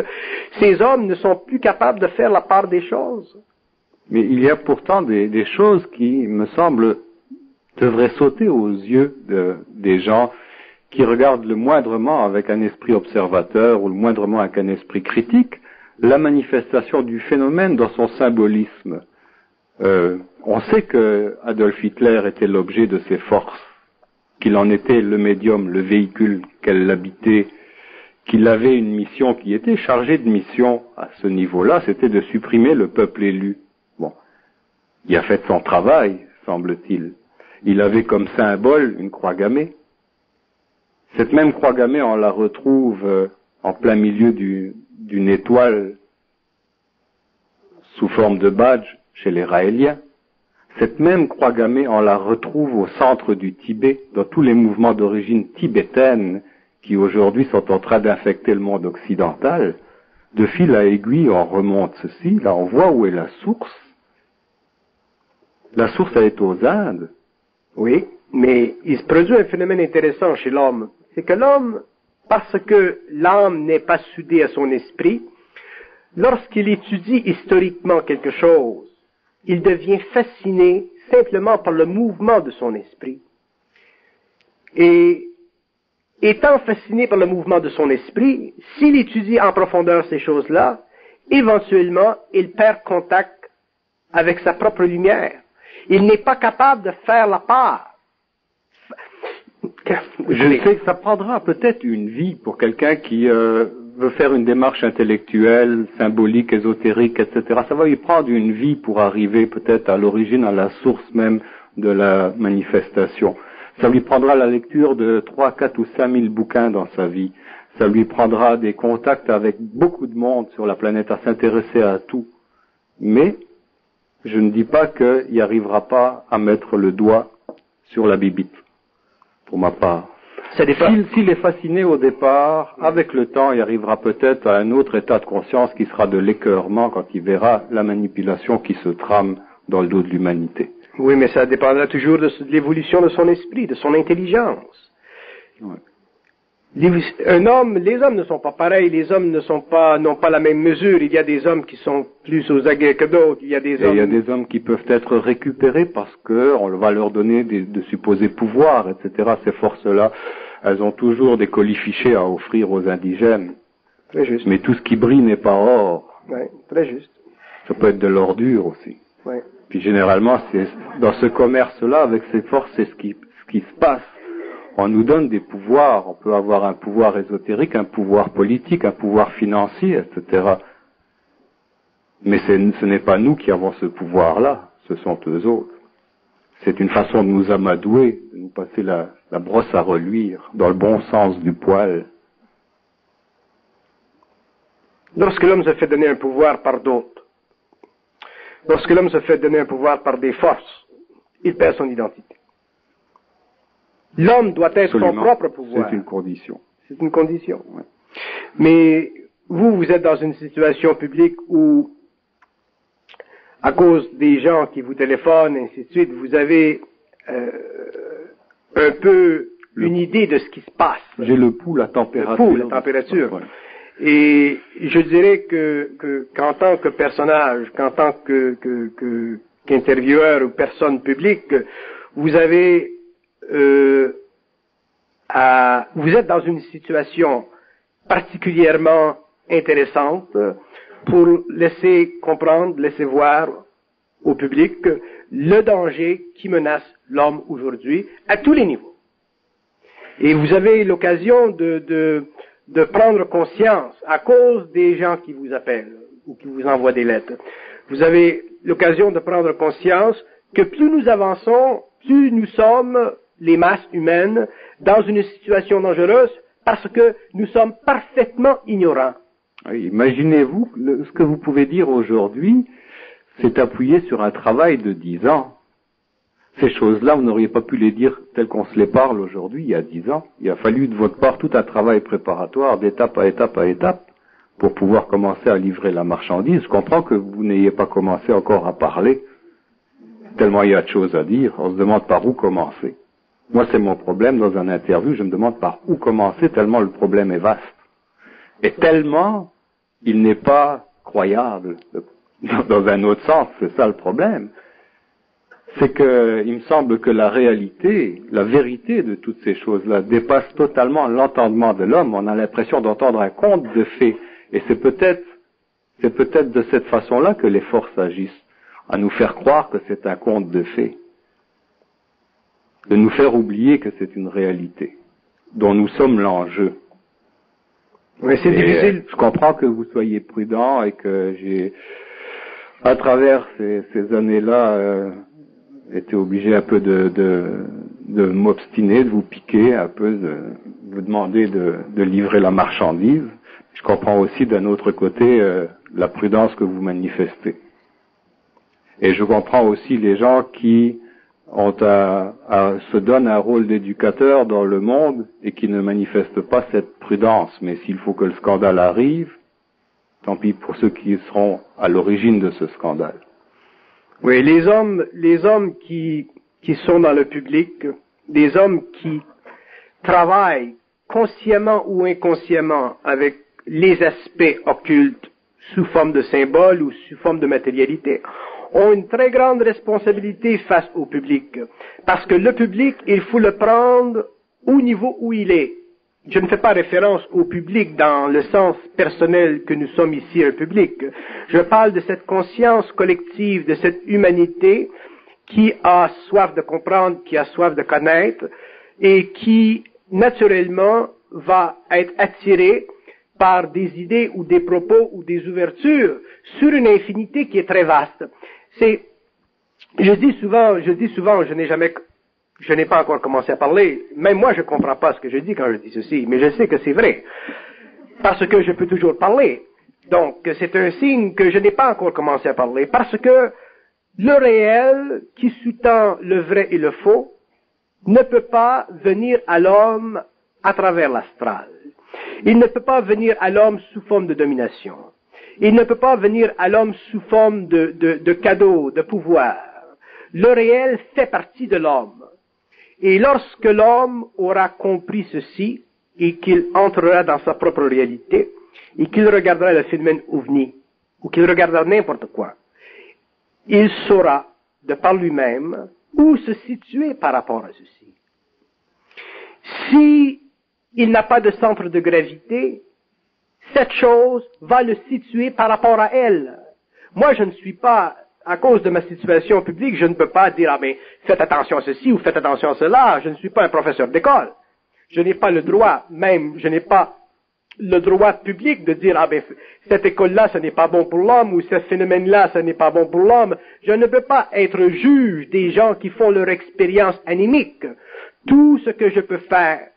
ces hommes ne sont plus capables de faire la part des choses. Mais il y a pourtant des choses qui, me semblent, devraient sauter aux yeux des gens qui regarde le moindrement avec un esprit observateur ou le moindrement avec un esprit critique la manifestation du phénomène dans son symbolisme. On sait que Adolf Hitler était l'objet de ses forces, qu'il en était le médium, le véhicule, qu'elle l'habitait, qu'il avait une mission qui était chargée de mission à ce niveau-là, c'était de supprimer le peuple élu. Bon, il a fait son travail, semble-t-il. Il avait comme symbole une croix gammée. Cette même croix gammée, on la retrouve en plein milieu d'une étoile sous forme de badge chez les Raéliens. Cette même croix gammée, on la retrouve au centre du Tibet, dans tous les mouvements d'origine tibétaine qui aujourd'hui sont en train d'infecter le monde occidental. De fil à aiguille, on remonte ceci, là on voit où est la source. La source, elle est aux Indes. Oui, mais il se produit un phénomène intéressant chez l'homme. C'est que l'homme, parce que l'âme n'est pas soudée à son esprit, lorsqu'il étudie historiquement quelque chose, il devient fasciné simplement par le mouvement de son esprit. Et étant fasciné par le mouvement de son esprit, s'il étudie en profondeur ces choses-là, éventuellement, il perd contact avec sa propre lumière. Il n'est pas capable de faire la part. Je sais que ça prendra peut-être une vie pour quelqu'un qui veut faire une démarche intellectuelle, symbolique, ésotérique, etc. Ça va lui prendre une vie pour arriver peut-être à l'origine, à la source même de la manifestation. Ça lui prendra la lecture de 3, 4 ou 5 000 bouquins dans sa vie. Ça lui prendra des contacts avec beaucoup de monde sur la planète, à s'intéresser à tout. Mais je ne dis pas qu'il n'y arrivera pas à mettre le doigt sur la bibite, pour ma part. S'il est fasciné au départ, avec le temps, il arrivera peut-être à un autre état de conscience qui sera de l'écœurement quand il verra la manipulation qui se trame dans le dos de l'humanité. Oui, mais ça dépendra toujours de l'évolution de son esprit, de son intelligence. Ouais. Les hommes ne sont pas pareils, les hommes n'ont pas la même mesure. Il y a des hommes qui sont plus aux aguets que d'autres. Il y a des hommes qui peuvent être récupérés parce qu'on va leur donner de supposés pouvoirs, etc. Ces forces-là, elles ont toujours des colifichets à offrir aux indigènes. Très juste. Mais tout ce qui brille n'est pas or. Oui, très juste. Ça peut être de l'ordure aussi. Oui. Puis généralement, c'est dans ce commerce-là, avec ces forces, c'est ce qui se passe. On nous donne des pouvoirs, on peut avoir un pouvoir ésotérique, un pouvoir politique, un pouvoir financier, etc. Mais ce n'est pas nous qui avons ce pouvoir-là, ce sont eux autres. C'est une façon de nous amadouer, de nous passer la brosse à reluire, dans le bon sens du poil. Lorsque l'homme se fait donner un pouvoir par d'autres, lorsque l'homme se fait donner un pouvoir par des forces, il perd son identité. L'homme doit être son propre pouvoir. C'est une condition. C'est une condition. Ouais. Mais vous êtes dans une situation publique où, à cause des gens qui vous téléphonent, et ainsi de suite, vous avez un peu une idée de ce qui se passe. J'ai le pouls, la température. Le pouls, la température. Ouais. Et je dirais qu'en tant que personnage, qu'en tant qu'intervieweur ou personne publique, vous avez vous êtes dans une situation particulièrement intéressante pour laisser comprendre, laisser voir au public le danger qui menace l'homme aujourd'hui à tous les niveaux. Et vous avez l'occasion de prendre conscience, à cause des gens qui vous appellent ou qui vous envoient des lettres, vous avez l'occasion de prendre conscience que plus nous avançons, plus nous sommes, les masses humaines, dans une situation dangereuse parce que nous sommes parfaitement ignorants. Oui, imaginez-vous, ce que vous pouvez dire aujourd'hui, c'est appuyé sur un travail de 10 ans. Ces choses-là, vous n'auriez pas pu les dire telles qu'on se les parle aujourd'hui, il y a 10 ans. Il a fallu de votre part tout un travail préparatoire, d'étape à étape à étape, pour pouvoir commencer à livrer la marchandise. Je comprends que vous n'ayez pas commencé encore à parler, tellement il y a de choses à dire, on se demande par où commencer. Moi, c'est mon problème dans un interview, je me demande par où commencer, tellement le problème est vaste. Et tellement, il n'est pas croyable, dans un autre sens, c'est ça le problème. c'est que il me semble que la réalité, la vérité de toutes ces choses-là dépasse totalement l'entendement de l'homme. On a l'impression d'entendre un conte de fées. Et c'est peut-être de cette façon-là que les forces agissent, à nous faire croire que c'est un conte de fées, de nous faire oublier que c'est une réalité, dont nous sommes l'enjeu. Oui, c'est difficile. Je comprends que vous soyez prudent et que j'ai, à travers ces années-là, été obligé un peu de m'obstiner, de vous piquer un peu, de vous demander de livrer la marchandise. Je comprends aussi d'un autre côté la prudence que vous manifestez. Et je comprends aussi les gens qui se donnent un rôle d'éducateur dans le monde et qui ne manifestent pas cette prudence. Mais s'il faut que le scandale arrive, tant pis pour ceux qui seront à l'origine de ce scandale. Oui, les hommes qui sont dans le public, des hommes qui travaillent consciemment ou inconsciemment avec les aspects occultes sous forme de symboles ou sous forme de matérialité, ont une très grande responsabilité face au public. Parce que le public, il faut le prendre au niveau où il est. Je ne fais pas référence au public dans le sens personnel que nous sommes ici un public. Je parle de cette conscience collective, de cette humanité qui a soif de comprendre, qui a soif de connaître et qui, naturellement, va être attirée par des idées ou des propos ou des ouvertures sur une infinité qui est très vaste. Je dis souvent, je n'ai pas encore commencé à parler. Même moi, je ne comprends pas ce que je dis quand je dis ceci, mais je sais que c'est vrai. Parce que je peux toujours parler. Donc, c'est un signe que je n'ai pas encore commencé à parler. Parce que le réel, qui sous-tend le vrai et le faux, ne peut pas venir à l'homme à travers l'astral. Il ne peut pas venir à l'homme sous forme de domination. Il ne peut pas venir à l'homme sous forme de cadeau, de pouvoir. Le réel fait partie de l'homme. Et lorsque l'homme aura compris ceci, et qu'il entrera dans sa propre réalité, et qu'il regardera le phénomène ovni, ou qu'il regardera n'importe quoi, il saura, de par lui-même, où se situer par rapport à ceci. Si il n'a pas de centre de gravité, cette chose va le situer par rapport à elle. Moi, je ne suis pas, à cause de ma situation publique, je ne peux pas dire, ah ben, faites attention à ceci ou faites attention à cela. Je ne suis pas un professeur d'école. Je n'ai pas le droit, même, je n'ai pas le droit public de dire, ah ben, cette école-là, ce n'est pas bon pour l'homme, ou ce phénomène-là, ce n'est pas bon pour l'homme. Je ne peux pas être juge des gens qui font leur expérience animique. Tout ce que je peux faire,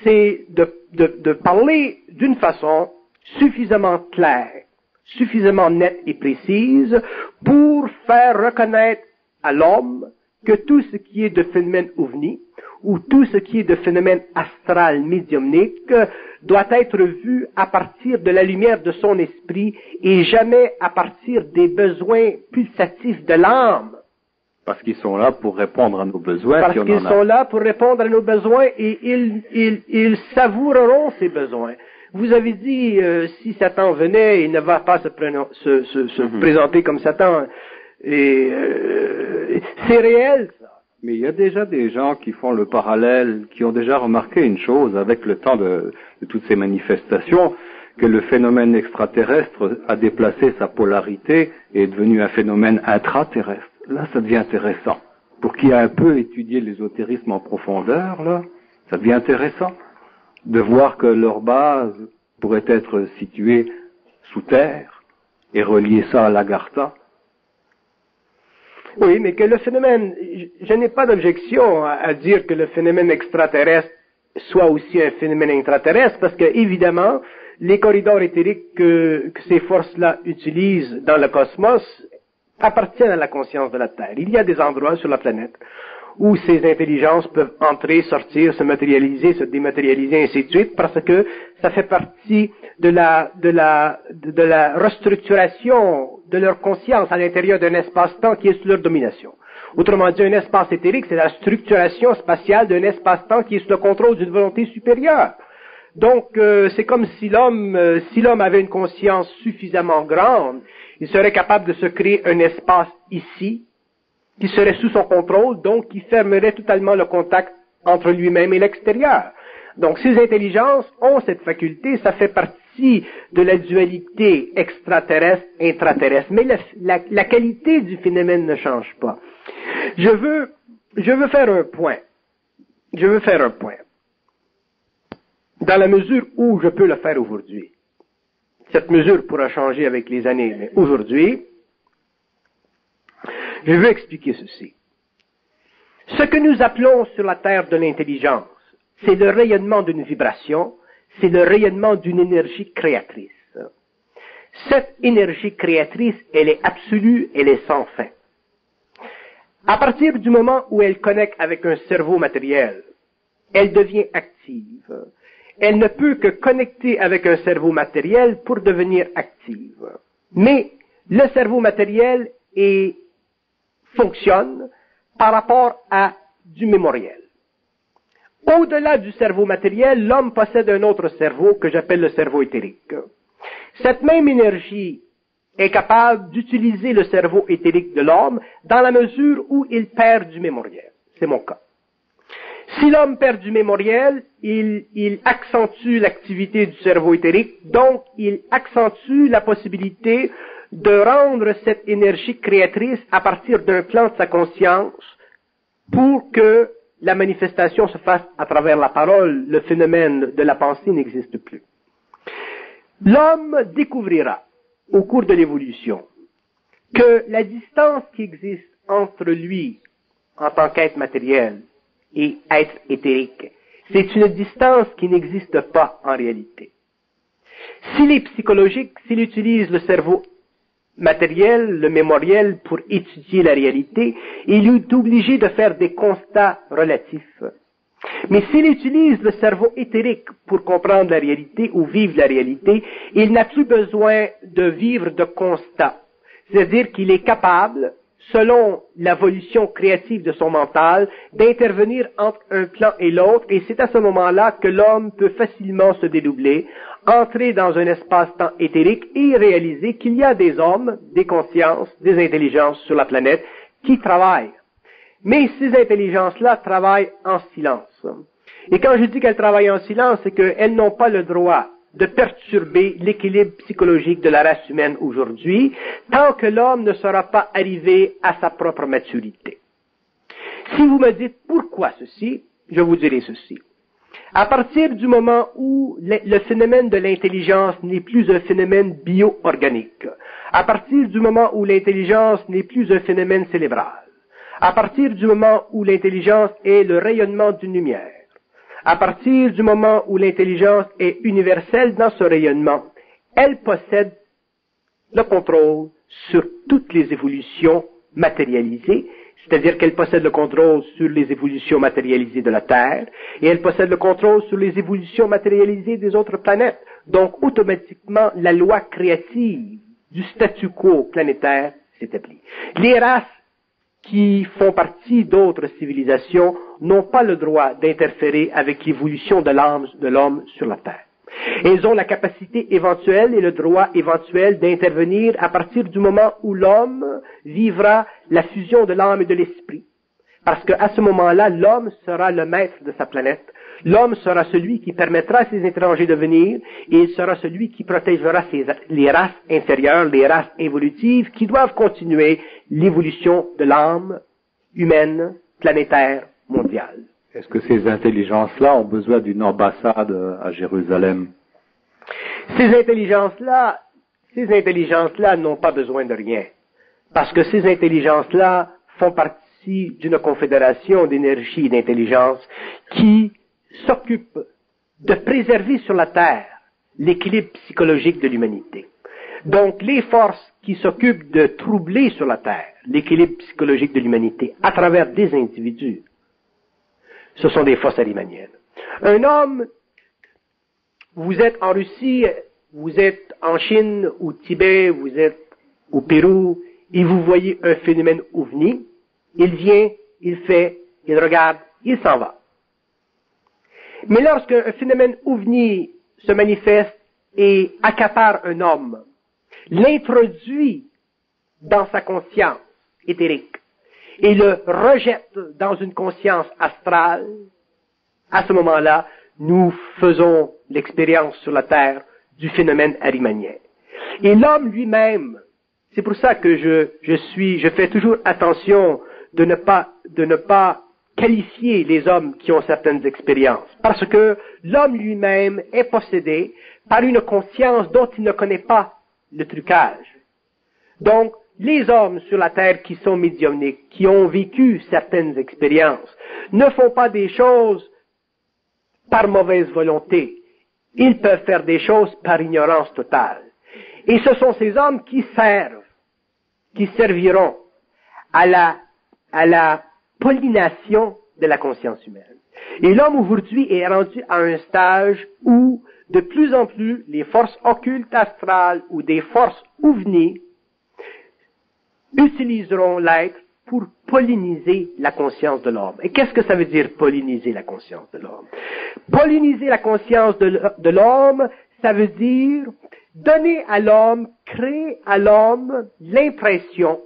c'est de parler d'une façon suffisamment claire, suffisamment nette et précise pour faire reconnaître à l'homme que tout ce qui est de phénomène ovni ou tout ce qui est de phénomène astral médiumnique doit être vu à partir de la lumière de son esprit et jamais à partir des besoins pulsatifs de l'âme. Parce qu'ils sont là pour répondre à nos besoins. Parce qu'ils sont là pour répondre à nos besoins et ils savoureront ces besoins. Vous avez dit, si Satan venait, il ne va pas se présenter comme Satan. Et c'est réel, ça. Mais il y a déjà des gens qui font le parallèle, qui ont déjà remarqué une chose avec le temps de toutes ces manifestations, que le phénomène extraterrestre a déplacé sa polarité et est devenu un phénomène intraterrestre. Là, ça devient intéressant. Pour qui a un peu étudié l'ésotérisme en profondeur, là, ça devient intéressant de voir que leur base pourrait être située sous terre et relier ça à l'Agartha. Oui, mais que le phénomène, je n'ai pas d'objection à dire que le phénomène extraterrestre soit aussi un phénomène intraterrestre, parce que, évidemment, les corridors éthériques que ces forces-là utilisent dans le cosmos appartiennent à la conscience de la Terre. Il y a des endroits sur la planète où ces intelligences peuvent entrer, sortir, se matérialiser, se dématérialiser, ainsi de suite, parce que ça fait partie de la restructuration de leur conscience à l'intérieur d'un espace-temps qui est sous leur domination. Autrement dit, un espace éthérique, c'est la structuration spatiale d'un espace-temps qui est sous le contrôle d'une volonté supérieure. Donc, c'est comme si l'homme avait une conscience suffisamment grande, il serait capable de se créer un espace ici, qui serait sous son contrôle, donc qui fermerait totalement le contact entre lui-même et l'extérieur. Donc ces intelligences ont cette faculté, ça fait partie de la dualité extraterrestre-intraterrestre, mais la qualité du phénomène ne change pas. Je veux faire un point. Dans la mesure où je peux le faire aujourd'hui. Cette mesure pourra changer avec les années, mais aujourd'hui, je veux expliquer ceci. Ce que nous appelons sur la Terre de l'intelligence, c'est le rayonnement d'une vibration, c'est le rayonnement d'une énergie créatrice. Cette énergie créatrice, elle est absolue, elle est sans fin. À partir du moment où elle connecte avec un cerveau matériel, elle devient active. Elle ne peut que connecter avec un cerveau matériel pour devenir active. Mais le cerveau matériel fonctionne par rapport à du mémoriel. Au-delà du cerveau matériel, l'homme possède un autre cerveau que j'appelle le cerveau éthérique. Cette même énergie est capable d'utiliser le cerveau éthérique de l'homme dans la mesure où il perd du mémoriel. C'est mon cas. Si l'homme perd du mémoriel, il accentue l'activité du cerveau éthérique, donc il accentue la possibilité de rendre cette énergie créatrice à partir d'un plan de sa conscience pour que la manifestation se fasse à travers la parole. Le phénomène de la pensée n'existe plus. L'homme découvrira au cours de l'évolution que la distance qui existe entre lui en tant qu'être matériel et être éthérique, c'est une distance qui n'existe pas en réalité. S'il est psychologique, s'il utilise le cerveau matériel, le mémoriel pour étudier la réalité, il est obligé de faire des constats relatifs. Mais s'il utilise le cerveau éthérique pour comprendre la réalité ou vivre la réalité, il n'a plus besoin de vivre de constats. C'est-à-dire qu'il est capable, selon l'évolution créative de son mental, d'intervenir entre un plan et l'autre, et c'est à ce moment-là que l'homme peut facilement se dédoubler, entrer dans un espace-temps éthérique et réaliser qu'il y a des hommes, des consciences, des intelligences sur la planète qui travaillent. Mais ces intelligences-là travaillent en silence. Et quand je dis qu'elles travaillent en silence, c'est qu'elles n'ont pas le droit de perturber l'équilibre psychologique de la race humaine aujourd'hui, tant que l'homme ne sera pas arrivé à sa propre maturité. Si vous me dites pourquoi ceci, je vous dirai ceci. À partir du moment où le phénomène de l'intelligence n'est plus un phénomène bio-organique, à partir du moment où l'intelligence n'est plus un phénomène cérébral, à partir du moment où l'intelligence est le rayonnement d'une lumière, à partir du moment où l'intelligence est universelle dans ce rayonnement, elle possède le contrôle sur toutes les évolutions matérialisées, c'est-à-dire qu'elle possède le contrôle sur les évolutions matérialisées de la Terre, et elle possède le contrôle sur les évolutions matérialisées des autres planètes. Donc, automatiquement, la loi créative du statu quo planétaire s'établit. Les races qui font partie d'autres civilisations n'ont pas le droit d'interférer avec l'évolution de l'âme de l'homme sur la Terre. Elles ont la capacité éventuelle et le droit éventuel d'intervenir à partir du moment où l'homme vivra la fusion de l'âme et de l'esprit. Parce qu'à ce moment-là, l'homme sera le maître de sa planète. L'homme sera celui qui permettra à ces étrangers de venir, et il sera celui qui protégera les races inférieures, les races évolutives, qui doivent continuer l'évolution de l'âme humaine, planétaire, mondiale. Est-ce que ces intelligences-là ont besoin d'une ambassade à Jérusalem? Ces intelligences-là n'ont pas besoin de rien. Parce que ces intelligences-là font partie d'une confédération d'énergie et d'intelligence qui s'occupe de préserver sur la Terre l'équilibre psychologique de l'humanité. Donc, les forces qui s'occupent de troubler sur la Terre l'équilibre psychologique de l'humanité à travers des individus, ce sont des forces arimaniennes. Un homme, vous êtes en Russie, vous êtes en Chine, au Tibet, vous êtes au Pérou, et vous voyez un phénomène ovni, il vient, il fait, il regarde, il s'en va. Mais lorsqu'un phénomène ovni se manifeste et accapare un homme, l'introduit dans sa conscience éthérique, et le rejette dans une conscience astrale, à ce moment-là, nous faisons l'expérience sur la Terre du phénomène arimanien. Et l'homme lui-même, c'est pour ça que je fais toujours attention de ne pas qualifier les hommes qui ont certaines expériences, parce que l'homme lui-même est possédé par une conscience dont il ne connaît pas le trucage. Donc, les hommes sur la Terre qui sont médiumniques, qui ont vécu certaines expériences, ne font pas des choses par mauvaise volonté. Ils peuvent faire des choses par ignorance totale. Et ce sont ces hommes qui serviront à la pollination de la conscience humaine. Et l'homme aujourd'hui est rendu à un stage où, de plus en plus, les forces occultes astrales ou des forces ovnis utiliseront l'être pour polliniser la conscience de l'homme. Et qu'est-ce que ça veut dire polliniser la conscience de l'homme? Polliniser la conscience de l'homme, ça veut dire donner à l'homme, créer à l'homme l'impression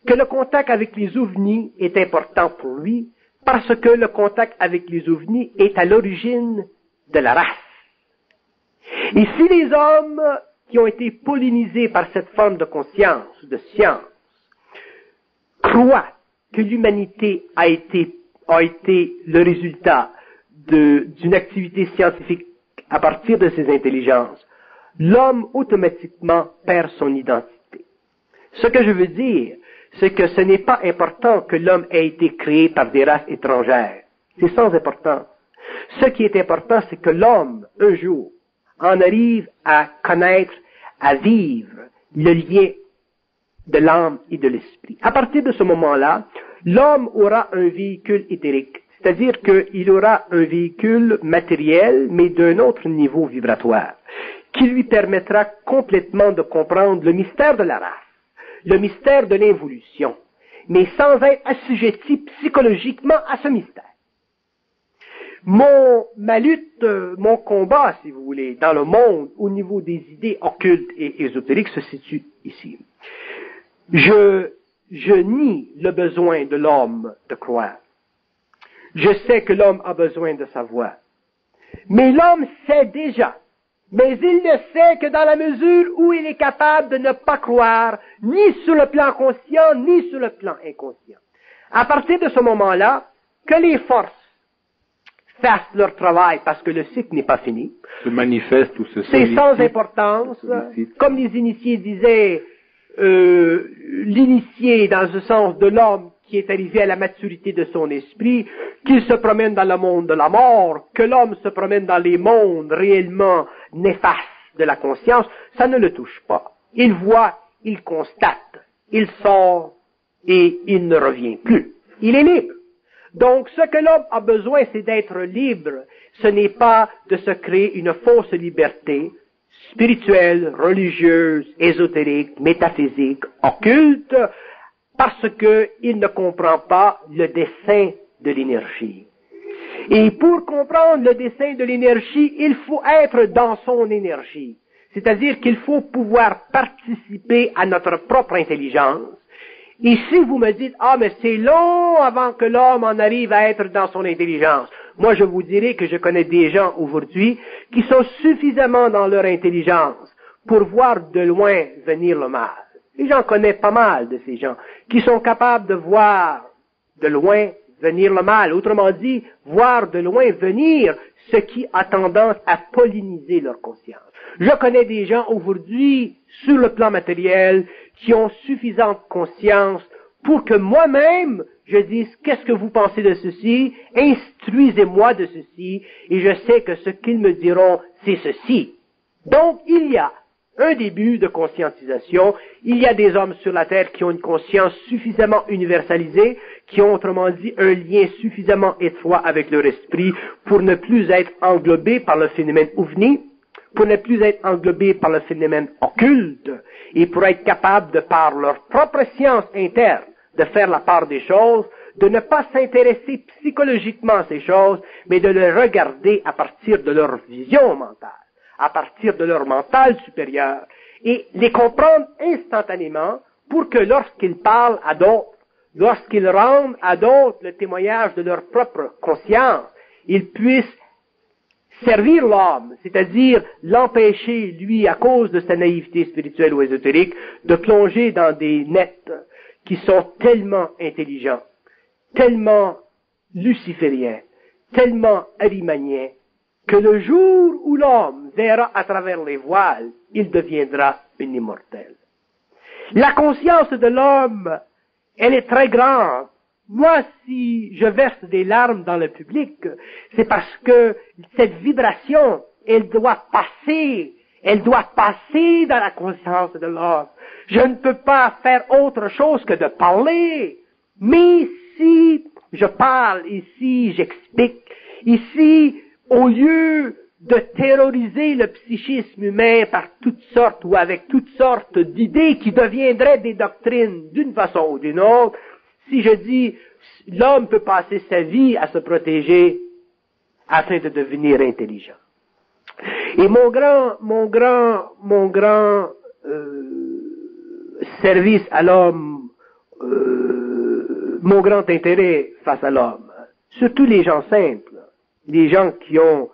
que le contact avec les ovnis est important pour lui, parce que le contact avec les ovnis est à l'origine de la race. Et si les hommes qui ont été pollinisés par cette forme de conscience, de science, croient que l'humanité a été le résultat d'une activité scientifique à partir de ses intelligences, l'homme automatiquement perd son identité. Ce que je veux dire, c'est que ce n'est pas important que l'homme ait été créé par des races étrangères. C'est sans importance. Ce qui est important, c'est que l'homme, un jour, en arrive à connaître, à vivre le lien de l'âme et de l'esprit. À partir de ce moment-là, l'homme aura un véhicule éthérique, c'est-à-dire qu'il aura un véhicule matériel, mais d'un autre niveau vibratoire, qui lui permettra complètement de comprendre le mystère de la race, le mystère de l'évolution, mais sans être assujetti psychologiquement à ce mystère. Ma lutte, mon combat, si vous voulez, dans le monde, au niveau des idées occultes et ésotériques, se situe ici. Je nie le besoin de l'homme de croire. Je sais que l'homme a besoin de savoir. Mais l'homme sait déjà. Mais il ne sait que dans la mesure où il est capable de ne pas croire, ni sur le plan conscient, ni sur le plan inconscient. À partir de ce moment-là, que les forces fassent leur travail parce que le cycle n'est pas fini. Se manifeste ou se sollicite. C'est sans importance. Comme les initiés disaient, l'initié dans le sens de l'homme qui est arrivé à la maturité de son esprit, qu'il se promène dans le monde de la mort, que l'homme se promène dans les mondes réellement néfastes de la conscience, ça ne le touche pas. Il voit, il constate, il sort et il ne revient plus. Il est libre. Donc, ce que l'homme a besoin, c'est d'être libre. Ce n'est pas de se créer une fausse liberté spirituelle, religieuse, ésotérique, métaphysique, occulte, parce qu'il ne comprend pas le dessein de l'énergie. Et pour comprendre le dessein de l'énergie, il faut être dans son énergie. C'est-à-dire qu'il faut pouvoir participer à notre propre intelligence. Et si vous me dites, mais c'est long avant que l'homme en arrive à être dans son intelligence, moi je vous dirai que je connais des gens aujourd'hui qui sont suffisamment dans leur intelligence pour voir de loin venir le mal. Et j'en connais pas mal de ces gens qui sont capables de voir de loin venir le mal. Autrement dit, voir de loin venir ce qui a tendance à polliniser leur conscience. Je connais des gens aujourd'hui, sur le plan matériel, qui ont suffisante conscience pour que moi-même, je dise, qu'est-ce que vous pensez de ceci? Instruisez-moi de ceci, et je sais que ce qu'ils me diront, c'est ceci. Donc, il y a un début de conscientisation. Il y a des hommes sur la Terre qui ont une conscience suffisamment universalisée, qui ont autrement dit un lien suffisamment étroit avec leur esprit pour ne plus être englobés par le phénomène ovni, pour ne plus être englobés par le phénomène occulte, et pour être capables de par leur propre science interne de faire la part des choses, de ne pas s'intéresser psychologiquement à ces choses, mais de les regarder à partir de leur vision mentale, à partir de leur mental supérieur, et les comprendre instantanément pour que lorsqu'ils parlent à d'autres, lorsqu'ils rendent à d'autres le témoignage de leur propre conscience, ils puissent servir l'homme, c'est-à-dire l'empêcher, lui, à cause de sa naïveté spirituelle ou ésotérique, de plonger dans des nets qui sont tellement intelligents, tellement lucifériens, tellement arimaniens, que le jour où l'homme verra à travers les voiles, il deviendra un immortel. La conscience de l'homme, elle est très grande. Moi, si je verse des larmes dans le public, c'est parce que cette vibration, elle doit passer dans la conscience de l'homme. Je ne peux pas faire autre chose que de parler. Mais si je parle, ici, j'explique, ici, au lieu de terroriser le psychisme humain par toutes sortes ou avec toutes sortes d'idées qui deviendraient des doctrines d'une façon ou d'une autre, si je dis l'homme peut passer sa vie à se protéger afin de devenir intelligent. Et mon grand service à l'homme, mon grand intérêt face à l'homme, surtout les gens simples, les gens qui ont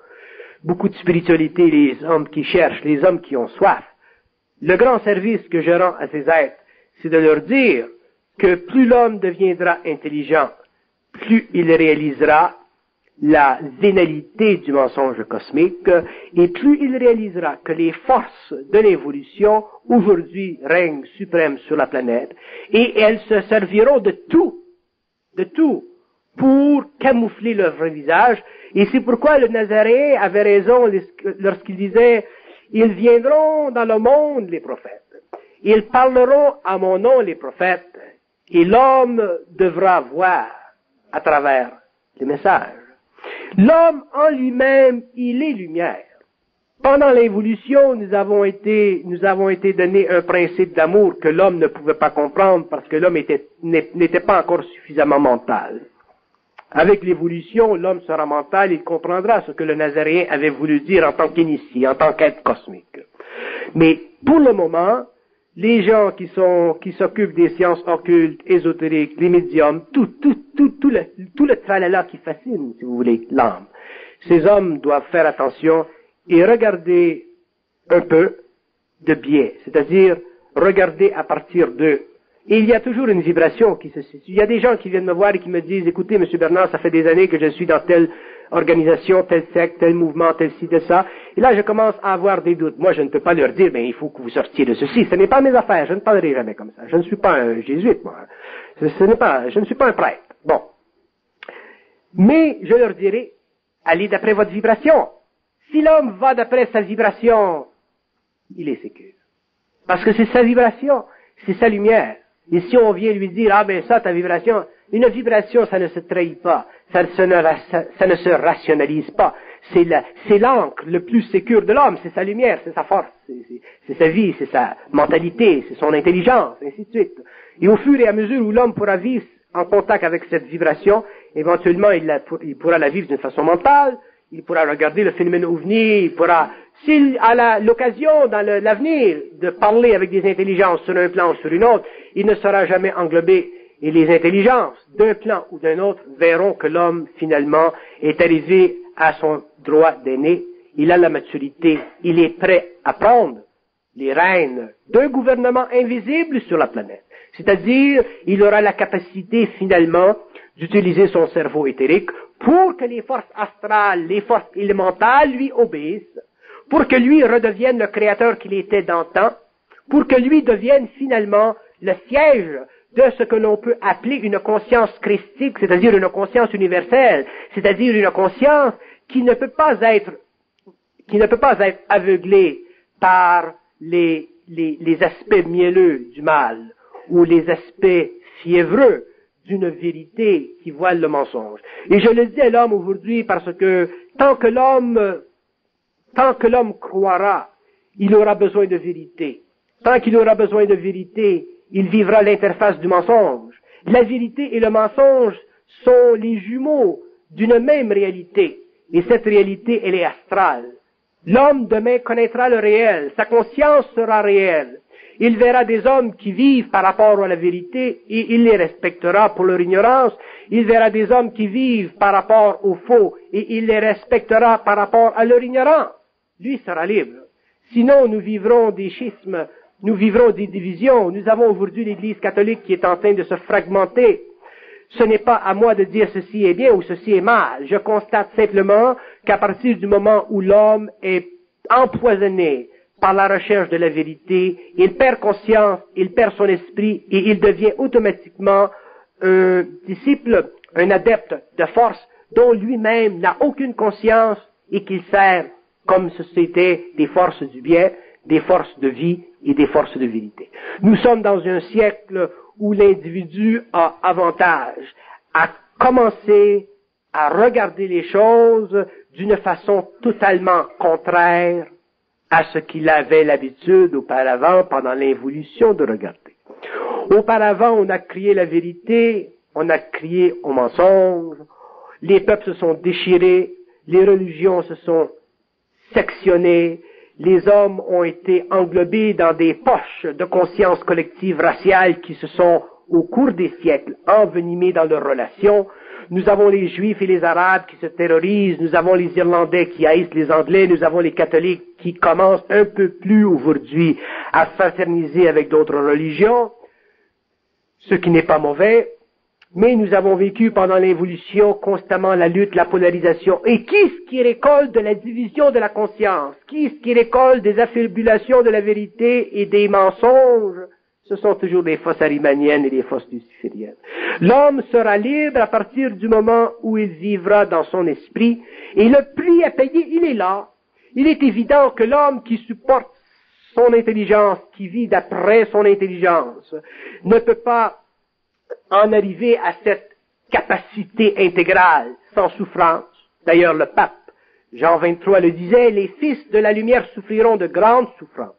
beaucoup de spiritualité, les hommes qui cherchent, les hommes qui ont soif. Le grand service que je rends à ces êtres, c'est de leur dire que plus l'homme deviendra intelligent, plus il réalisera la zénalité du mensonge cosmique, et plus il réalisera que les forces de l'évolution aujourd'hui règnent suprêmes sur la planète, et elles se serviront de tout, pour camoufler leur vrai visage. Et c'est pourquoi le Nazaréen avait raison lorsqu'il disait « Ils viendront dans le monde, les prophètes. Ils parleront à mon nom, les prophètes. Et l'homme devra voir à travers les messages. » L'homme en lui-même, il est lumière. Pendant l'évolution, nous avons été donné un principe d'amour que l'homme ne pouvait pas comprendre parce que l'homme n'était pas encore suffisamment mental. Avec l'évolution, l'homme sera mental, il comprendra ce que le Nazaréen avait voulu dire en tant qu'initié, en tant qu'être cosmique. Mais pour le moment, les gens qui s'occupent des sciences occultes, ésotériques, les médiums, tout le tralala qui fascine, si vous voulez, l'âme. Ces hommes doivent faire attention et regarder un peu de biais, c'est-à-dire regarder à partir d'eux. Et il y a toujours une vibration qui se situe. Il y a des gens qui viennent me voir et qui me disent, écoutez, M. Bernard, ça fait des années que je suis dans telle organisation, tel secte, tel mouvement, tel ci, tel ça. Et là, je commence à avoir des doutes. Moi, je ne peux pas leur dire, il faut que vous sortiez de ceci. Ce n'est pas mes affaires. Je ne parlerai jamais comme ça. Je ne suis pas un jésuite, moi. Je ne suis pas un prêtre. Bon. Mais, je leur dirai, allez d'après votre vibration. Si l'homme va d'après sa vibration, il est sécure. Parce que c'est sa vibration, c'est sa lumière. Et si on vient lui dire, ça, ta vibration, une vibration, ça ne se trahit pas, ça ne se rationalise pas. C'est l'encre le plus sécure de l'homme, c'est sa lumière, c'est sa force, c'est sa vie, c'est sa mentalité, c'est son intelligence, et ainsi de suite. Et au fur et à mesure où l'homme pourra vivre en contact avec cette vibration, éventuellement il pourra la vivre d'une façon mentale, il pourra regarder le phénomène ovni, il pourra, s'il a l'occasion dans l'avenir de parler avec des intelligences sur un plan ou sur une autre, il ne sera jamais englobé. Et les intelligences d'un plan ou d'un autre verront que l'homme, finalement, est arrivé à son droit d'aîné. Il a la maturité. Il est prêt à prendre les rênes d'un gouvernement invisible sur la planète. C'est-à-dire, il aura la capacité, finalement, d'utiliser son cerveau éthérique pour que les forces astrales, les forces élémentales lui obéissent, pour que lui redevienne le créateur qu'il était d'antan, pour que lui devienne finalement le siège de ce que l'on peut appeler une conscience christique, c'est-à-dire une conscience universelle, c'est-à-dire une conscience qui ne peut pas être aveuglée par les aspects mielleux du mal ou les aspects fiévreux d'une vérité qui voile le mensonge. Et je le dis à l'homme aujourd'hui parce que tant que l'homme croira, il aura besoin de vérité. Tant qu'il aura besoin de vérité, il vivra l'interface du mensonge. La vérité et le mensonge sont les jumeaux d'une même réalité. Et cette réalité, elle est astrale. L'homme demain connaîtra le réel. Sa conscience sera réelle. Il verra des hommes qui vivent par rapport à la vérité et il les respectera pour leur ignorance. Il verra des hommes qui vivent par rapport au faux et il les respectera par rapport à leur ignorance. Lui sera libre. Sinon, nous vivrons des schismes, nous vivrons des divisions. Nous avons aujourd'hui l'Église catholique qui est en train de se fragmenter. Ce n'est pas à moi de dire ceci est bien ou ceci est mal. Je constate simplement qu'à partir du moment où l'homme est empoisonné par la recherche de la vérité, il perd conscience, il perd son esprit et il devient automatiquement un disciple, un adepte de force dont lui-même n'a aucune conscience et qu'il sert comme si c'était des forces du bien, des forces de vie et des forces de vérité. Nous sommes dans un siècle où l'individu a avantage à commencer à regarder les choses d'une façon totalement contraire à ce qu'il avait l'habitude auparavant pendant l'involution de regarder. Auparavant, on a crié la vérité, on a crié au mensonge, les peuples se sont déchirés, les religions se sont sectionnées, les hommes ont été englobés dans des poches de conscience collective raciale qui se sont, au cours des siècles, envenimés dans leurs relations. Nous avons les Juifs et les Arabes qui se terrorisent, nous avons les Irlandais qui haïssent les Anglais, nous avons les catholiques qui commencent un peu plus aujourd'hui à fraterniser avec d'autres religions, ce qui n'est pas mauvais, mais nous avons vécu pendant l'évolution constamment la lutte, la polarisation. Et qui est-ce qui récolte de la division de la conscience? Qui est-ce qui récolte des affabulations de la vérité et des mensonges? Ce sont toujours les fausses arimaniennes et les fausses lucifériennes. L'homme sera libre à partir du moment où il vivra dans son esprit, et le prix à payer, il est là. Il est évident que l'homme qui supporte son intelligence, qui vit d'après son intelligence, ne peut pas en arriver à cette capacité intégrale sans souffrance. D'ailleurs, le pape Jean 23 le disait, les fils de la lumière souffriront de grandes souffrances.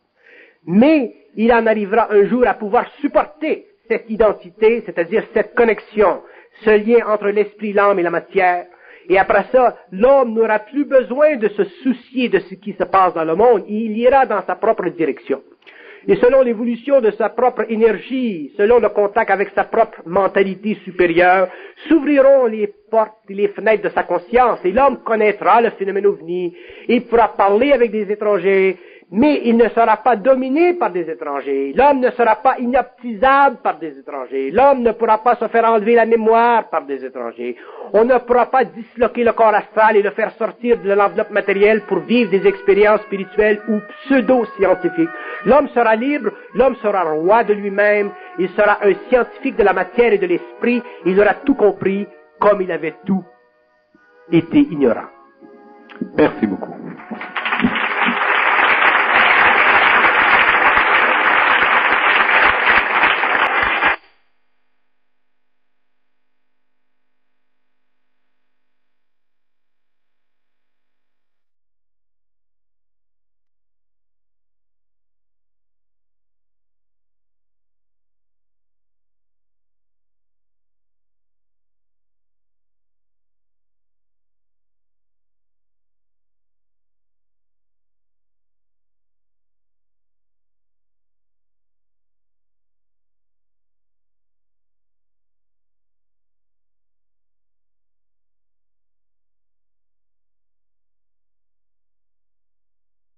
Mais il en arrivera un jour à pouvoir supporter cette identité, c'est-à-dire cette connexion, ce lien entre l'esprit, l'âme et la matière. Et après ça, l'homme n'aura plus besoin de se soucier de ce qui se passe dans le monde, il ira dans sa propre direction. Et selon l'évolution de sa propre énergie, selon le contact avec sa propre mentalité supérieure, s'ouvriront les portes et les fenêtres de sa conscience et l'homme connaîtra le phénomène ovni. Il pourra parler avec des étrangers, mais il ne sera pas dominé par des étrangers. L'homme ne sera pas inaptisable par des étrangers. L'homme ne pourra pas se faire enlever la mémoire par des étrangers. On ne pourra pas disloquer le corps astral et le faire sortir de l'enveloppe matérielle pour vivre des expériences spirituelles ou pseudo-scientifiques. L'homme sera libre, l'homme sera roi de lui-même, il sera un scientifique de la matière et de l'esprit, il aura tout compris comme il avait tout été ignorant. Merci beaucoup.